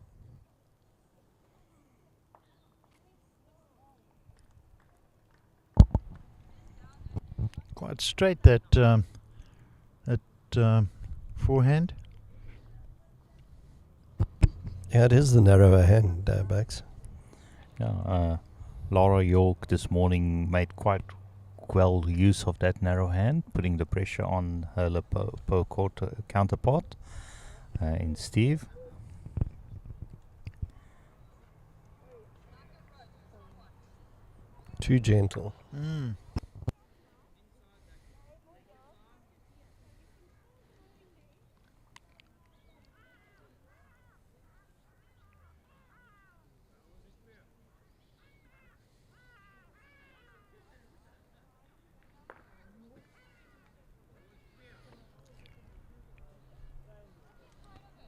Quite straight that forehand. Yeah, it is the narrower hand, Bax. Yeah, Laura York this morning made quite well use of that narrow hand, putting the pressure on her counterpart in Steve. Too gentle.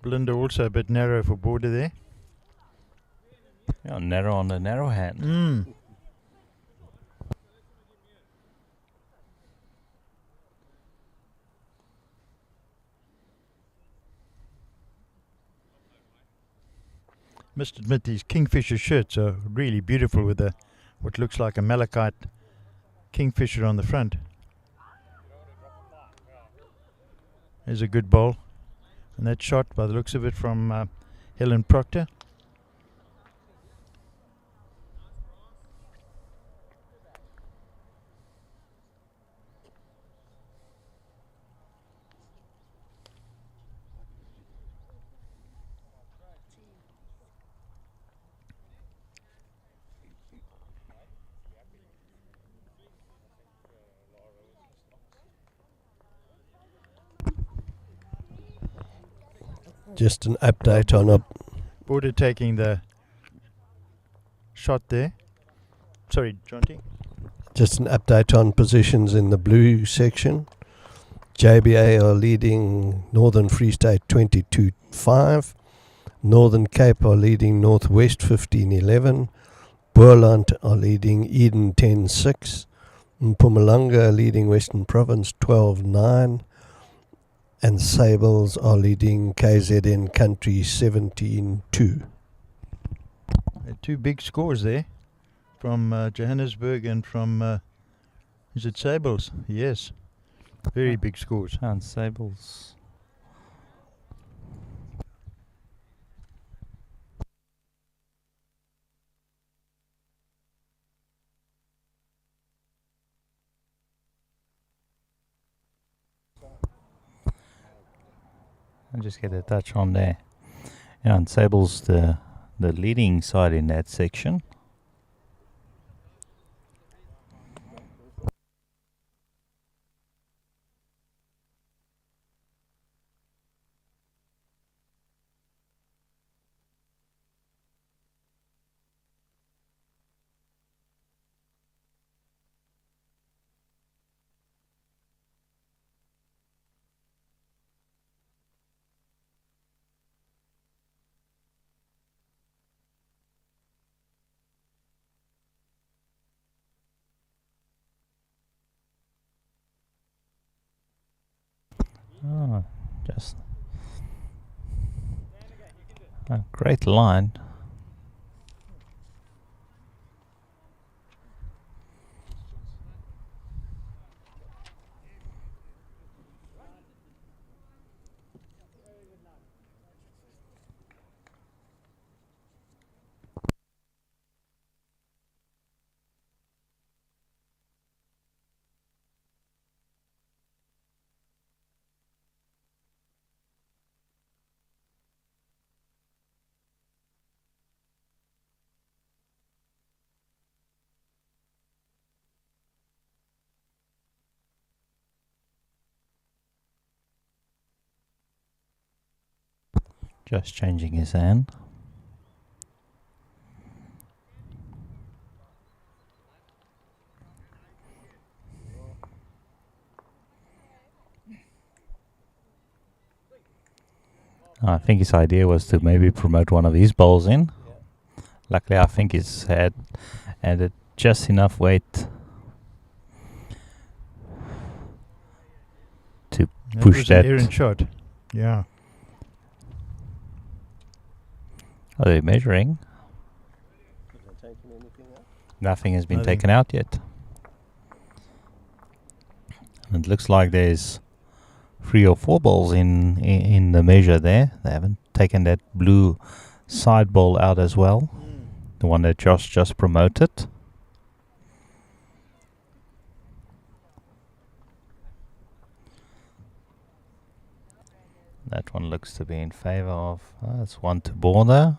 Belinda also a bit narrow for Border there. Yeah, narrow on the narrow hand. Must admit these Kingfisher shirts are really beautiful with what looks like a malachite Kingfisher on the front. There's a good bowl. And that shot, by the looks of it, from Helen Proctor. Just an update on a Border taking the shot there. Sorry, Jonty. Just an update on positions in the blue section. JBA are leading Northern Free State 22-5. Northern Cape are leading Northwest 15-11. Boerland are leading Eden 10-6. Mpumalanga are leading Western Province 12-9. And Sables are leading KZN Country 17-2. Two big scores there from Johannesburg and from, is it Sables? Yes. Very big scores. And Sables. I'll just get a touch on there. Yeah, and Sables the leading side in that section. Just a great line. Just changing his hand. I think his idea was to maybe promote one of his bowls in. Luckily, I think he's had added just enough weight to push that. An errant shot. Yeah. Are they measuring? Nothing has been taken out yet. And it looks like there's 3 or 4 balls in the measure there. They haven't taken that blue side ball out as well. The one that Josh just promoted. That one looks to be in favor of. That's one to border.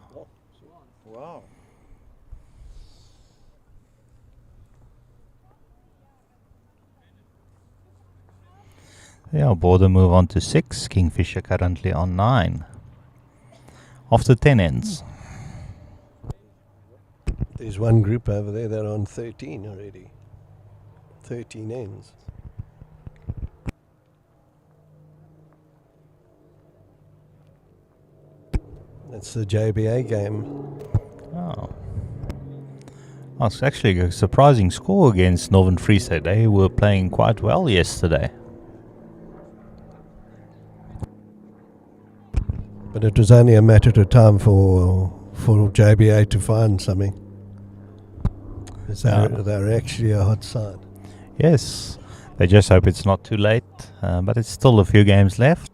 Wow. Yeah, border move on to 6. Kingfisher currently on 9. After 10 ends. There's one group over there that are on 13 already. 13 ends. That's the JBA game. Oh. Oh, it's actually a surprising score against Northern Free State. They were playing quite well yesterday. But it was only a matter of time for JBA to find something. They're actually a hot side. Yes, they just hope it's not too late, but it's still a few games left.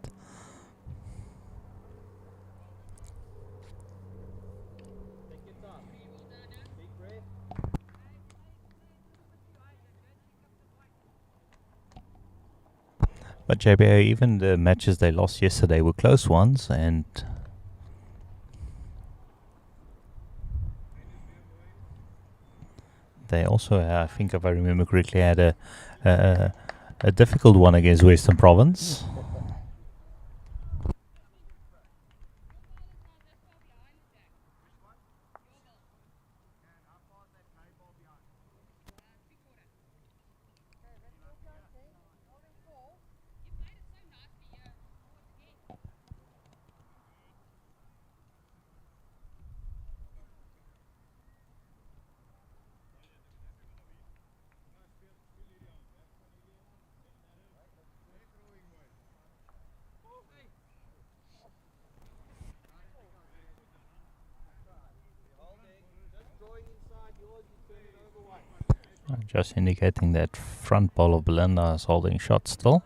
But JBA, even the matches they lost yesterday were close ones, and they also, I think if I remember correctly, had a difficult one against Western Province. Just indicating that front ball of Belinda is holding shot still.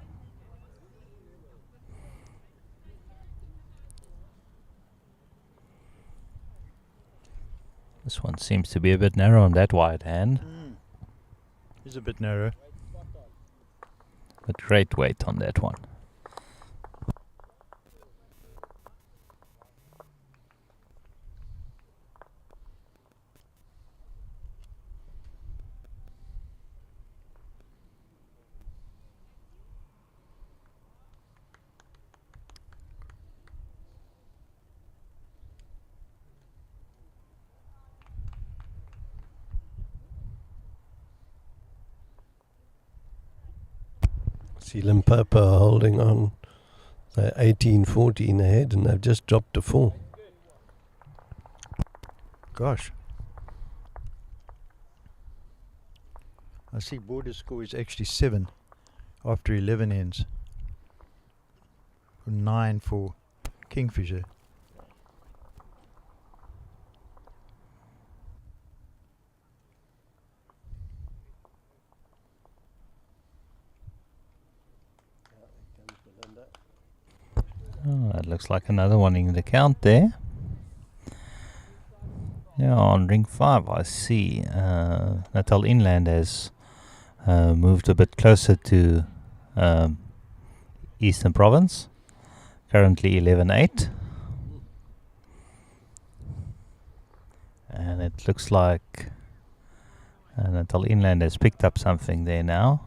This one seems to be a bit narrow on that wide hand. It's a bit narrow. But great weight on that one. See Limpopo are holding on. They're 18-14 ahead and they've just dropped to 4. Gosh. I see border score is actually 7 after 11 ends. 9 for Kingfisher. Oh, that looks like another one in the count there. Yeah, on ring 5 I see Natal Inland has moved a bit closer to Eastern Province. Currently 11-8. And it looks like Natal Inland has picked up something there now.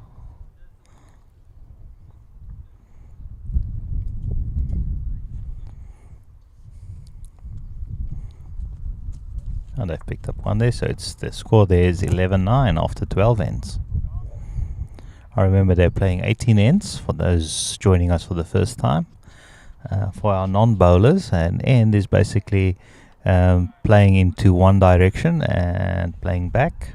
And they've picked up one there, so it's the score there is 11-9 after 12 ends. I remember they're playing 18 ends for those joining us for the first time. For our non-bowlers, an end is basically playing into one direction and playing back.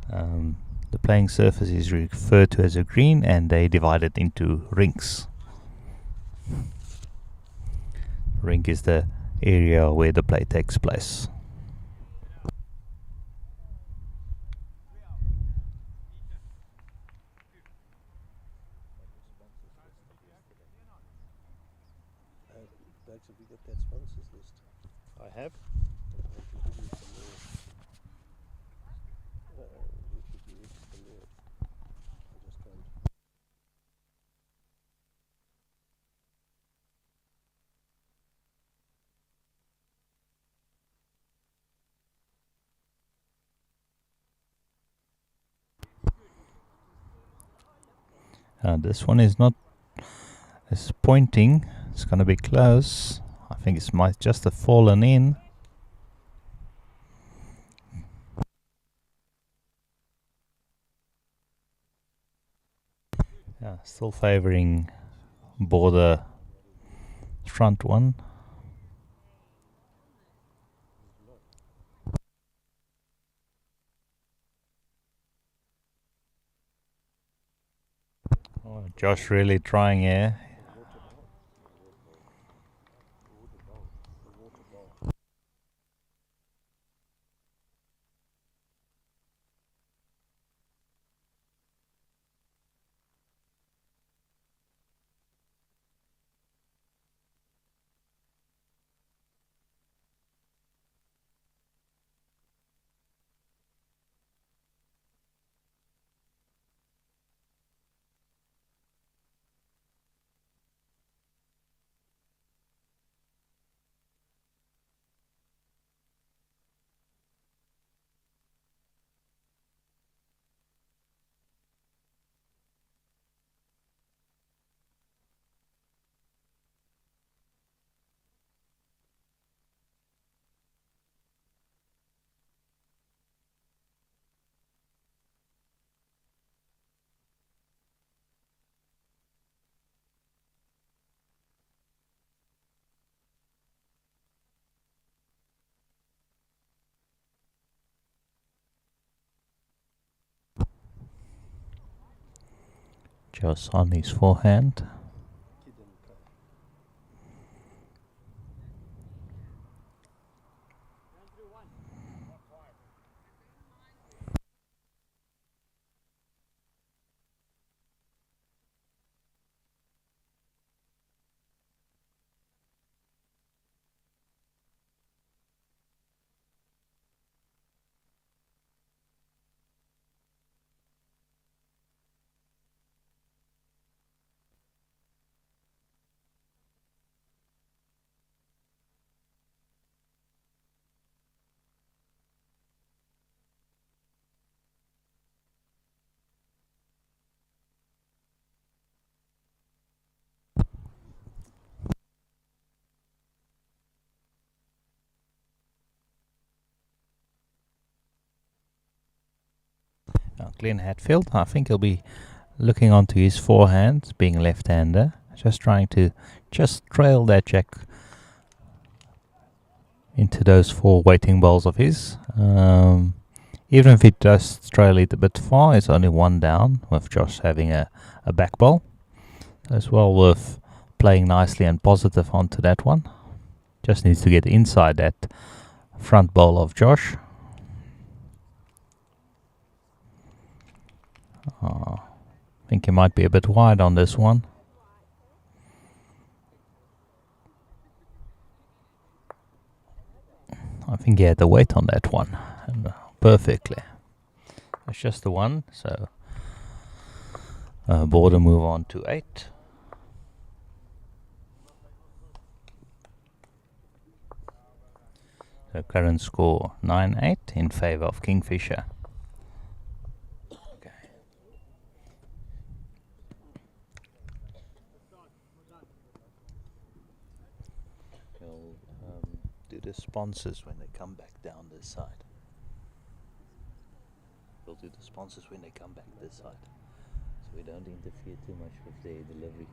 The playing surface is referred to as a green, and they divide it into rinks. Rink is the area where the play takes place. Have you got that sponsors list? I have. This one is not. It's pointing. It's going to be close. I think it might just have fallen in. Yeah, still favouring border front one. Oh, Josh really trying here. Josh on his forehand. Glenn Hatfield, I think he'll be looking onto his forehand, being left-hander, just trying to just trail that jack into those 4 waiting balls of his. Even if it does trail it a bit far, it's only 1 down, with Josh having a back ball. So it's well worth playing nicely and positive onto that one. Just needs to get inside that front bowl of Josh. I think he might be a bit wide on this one. I think he had the weight on that one perfectly. It's just the one, so border move on to 8. The current score 9-8 in favor of Kingfisher. Okay. We'll do the sponsors when they come back down this side. We'll do the sponsors when they come back this side, so we don't interfere too much with their delivery.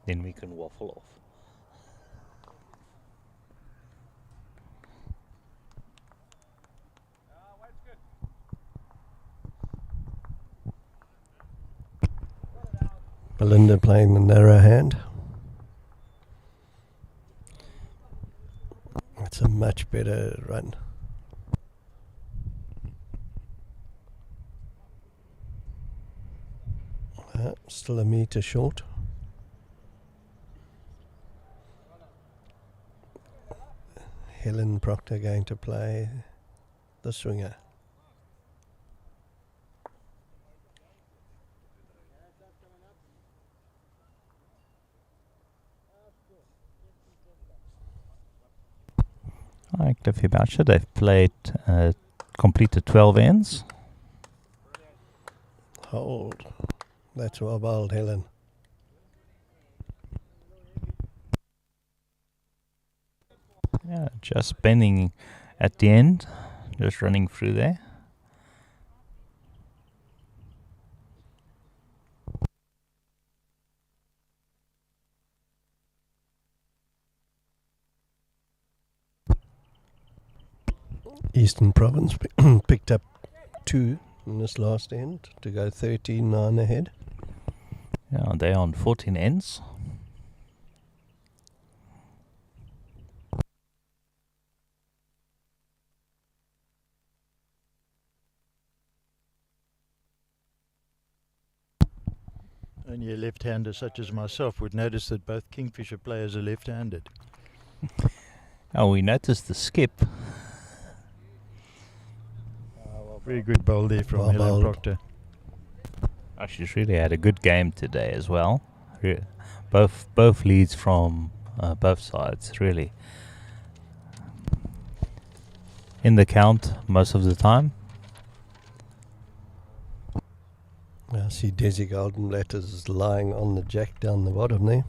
Then we can waffle off. Belinda playing the narrow hand. It's a much better run. Still a metre short. Helen Proctor going to play the swinger. Cliffy Boucher, they've played, completed 12 ends. Hold. That's well bowled, Helen. Yeah, just bending at the end, just running through there. Eastern Province picked up 2 in this last end to go 13-9 ahead. Yeah, they're on 14 ends. Only a left-hander such as myself would notice that both Kingfisher players are left-handed. Oh, we noticed the skip. Very good bowl there from Well Helen bowled. Proctor. Oh, she's really had a good game today as well. Both leads from both sides, really. In the count most of the time. I see Desi Goldenblatt is lying on the jack down the bottom there.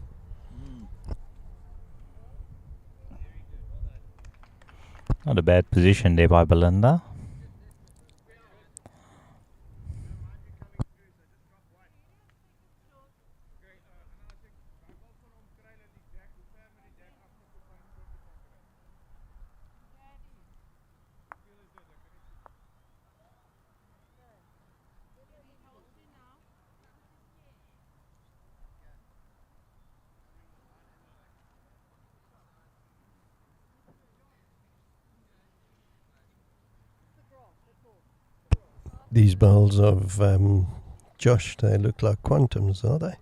Not a bad position there by Belinda. These bowls of Josh, they look like quantums, are they?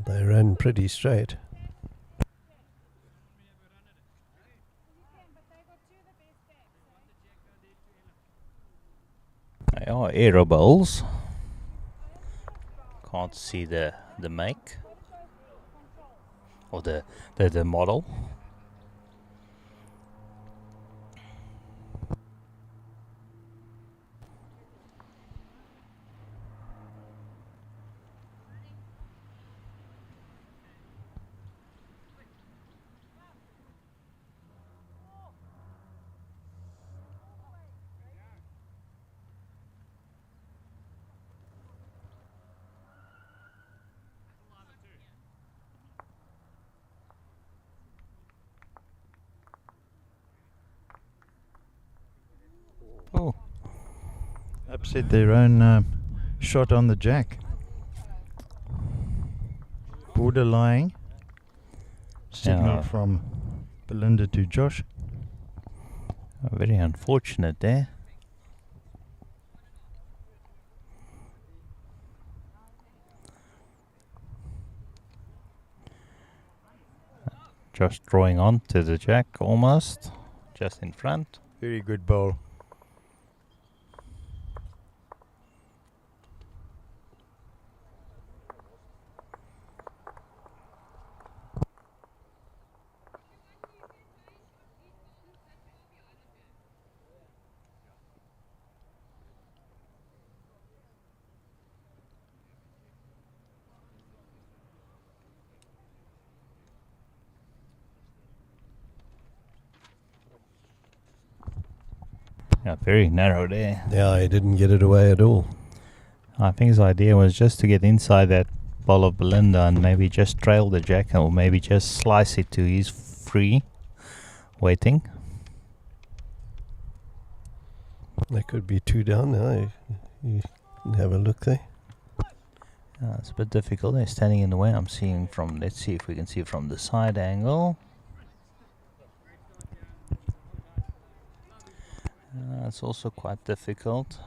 They ran pretty straight. They are aero bowls. Can't see the make or the model. upset their own shot on the jack. Border lying. Signal Yeah. from Belinda to Josh. Very unfortunate there. Just drawing on to the jack almost, just in front. Very good bowl. Yeah, very narrow there. Yeah, he didn't get it away at all. I think his idea was just to get inside that ball of Belinda and maybe just trail the jack, or maybe just slice it to his free, waiting. There could be 2 down now. You can have a look there. It's a bit difficult. They're standing in the way. I'm seeing from, let's see if we can see from the side angle. It's also quite difficult.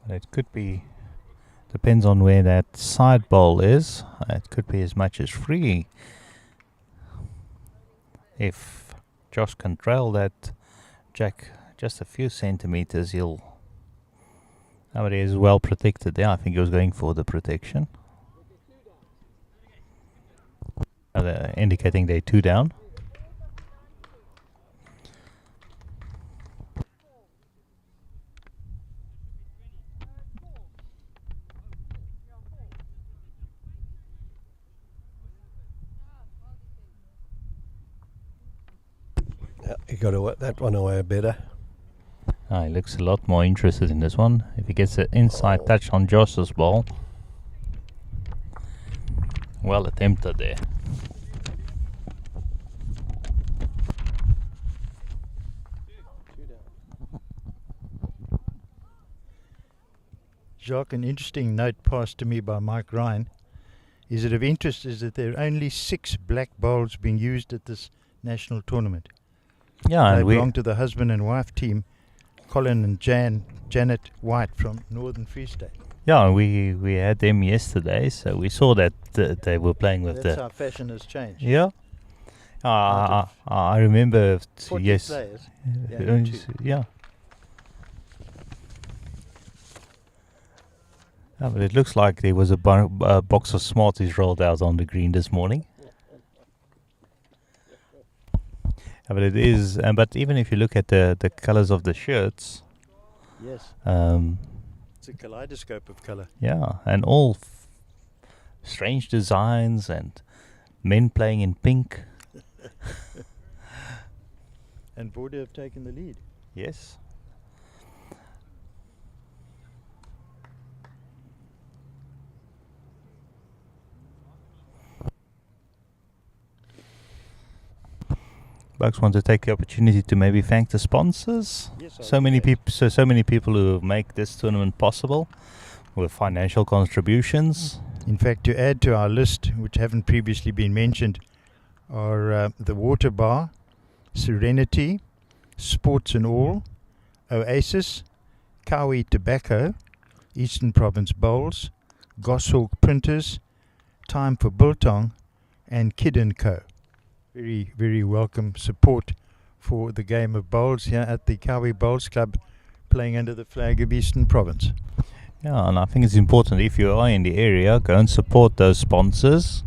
But it could be, depends on where that side bowl is. It could be as much as free. If Josh can trail that jack just a few centimeters, he'll. But he is well protected there. I think he was going for the protection. They're indicating they're 2 down. Yeah, he got that one away better. He looks a lot more interested in this one. If he gets an inside touch on Josh's ball. Well attempted there. Jacques, an interesting note passed to me by Mike Ryan. Is it of interest is that there are only 6 black bowls being used at this national tournament. Yeah, They and we belong to the husband and wife team, Colin and Janet White from Northern Free State. yeah we had them yesterday, so we saw that they were playing with That's the. how fashion has changed. Yeah. I remember. 40 Yes. players. Yeah, only two. Yeah. But it looks like there was a box of Smarties rolled out on the green this morning. But it is, but even if you look at the colors of the shirts, Yes, it's a kaleidoscope of colour. yeah, and all strange designs and men playing in pink. And Border have taken the lead. Yes. Bucks want to take the opportunity to maybe thank the sponsors. Yes, So many people who make this tournament possible with financial contributions. In fact, to add to our list, which haven't previously been mentioned, are the Water Bar, Serenity, Sports and All, Oasis, Kawi Tobacco, Eastern Province Bowls, Goshawk Printers, Time for Biltong, and Kid & Co. Very, very welcome support for the game of bowls here at the Kawi Bowls Club, playing under the flag of Eastern Province. Yeah, and I think it's important, if you are in the area, go and support those sponsors.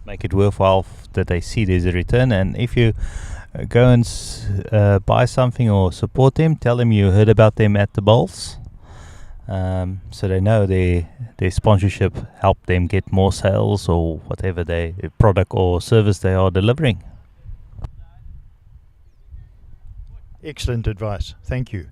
Make it worthwhile that they see there's a return. And if you go and buy something or support them, tell them you heard about them at the bowls. So they know their sponsorship helped them get more sales or whatever product or service they are delivering. Excellent advice. Thank you.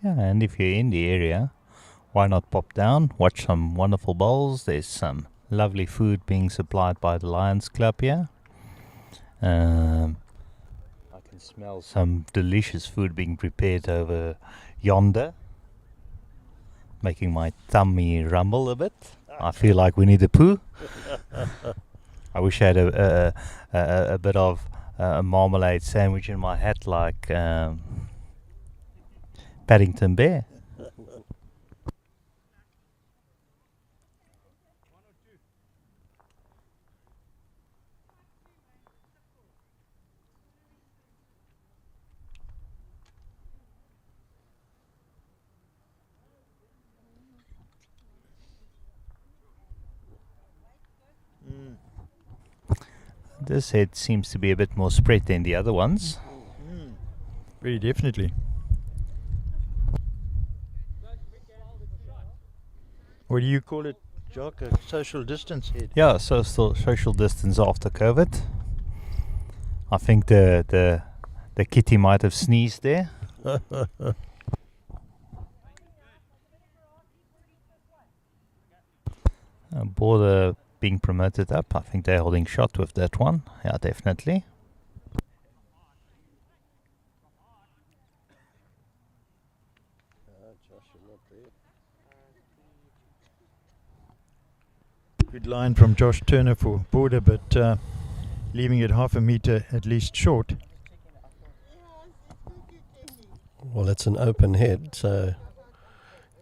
Yeah, and if you're in the area, why not pop down, watch some wonderful bowls. There's some lovely food being supplied by the Lions Club here. I can smell some delicious food being prepared over yonder, making my tummy rumble a bit. I feel like we need a poo. I wish I had a bit of a marmalade sandwich in my hat like Paddington Bear. This head seems to be a bit more spread than the other ones. Very definitely. What do you call it, Jock? A social distance head? Yeah, so still social distance after COVID. I think the kitty might have sneezed there. Border being promoted up. I think they're holding shot with that one. Yeah, definitely. Good line from Josh Turner for Border, but leaving it half a metre at least short. Well, it's an open head, so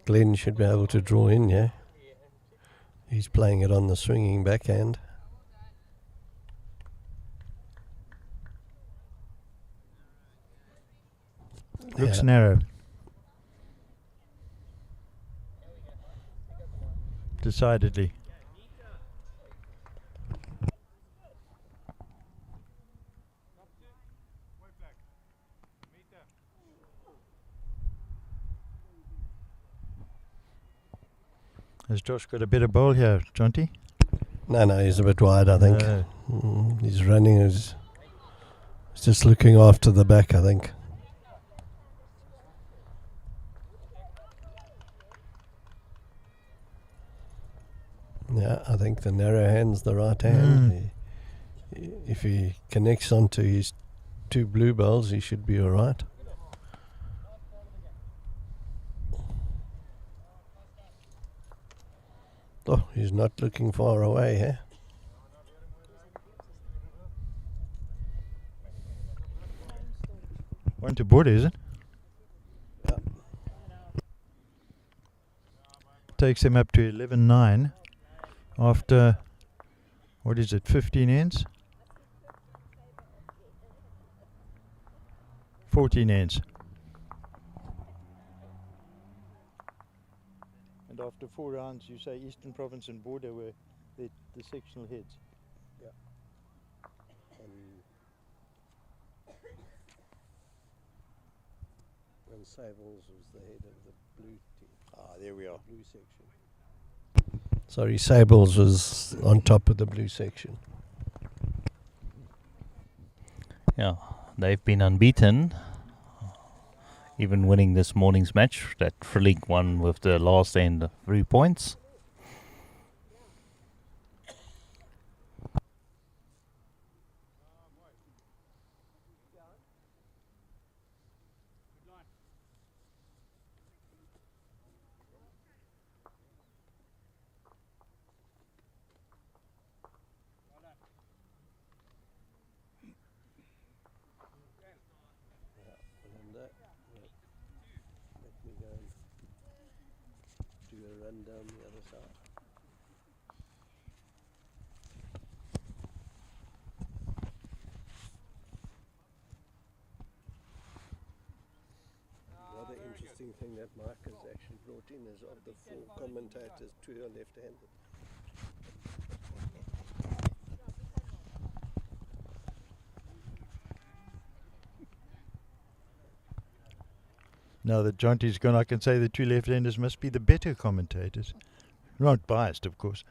Glenn should be able to draw in, yeah? He's playing it on the swinging backhand. Looks narrow. Decidedly. Has Josh got a better bowl here, Jonty? No, he's a bit wide, I think. He's running, he's just looking after the back, I think. Yeah, I think the narrow hand's the right hand. If he connects onto his two blue bowls, he should be all right. Oh, he's not looking far away, eh? One to Border, is it? Yeah. Takes him up to 11-9 after, what is it, 15 ends? 14 ends. And after 4 rounds, you say Eastern Province and Border were the sectional heads. Yeah. And Sables was the head of the blue team. Ah, there we are. Blue section. Sorry, Sables was on top of the blue section. Yeah, they've been unbeaten, even winning this morning's match. That thrilling one with the last end 3 points. Let me go and do a run down the other side. The other interesting thing that Mike has actually brought in is of the 4 commentators, 2 are left-handed. Now that Jonty's gone, I can say the 2 left-handers must be the better commentators. Not biased, of course.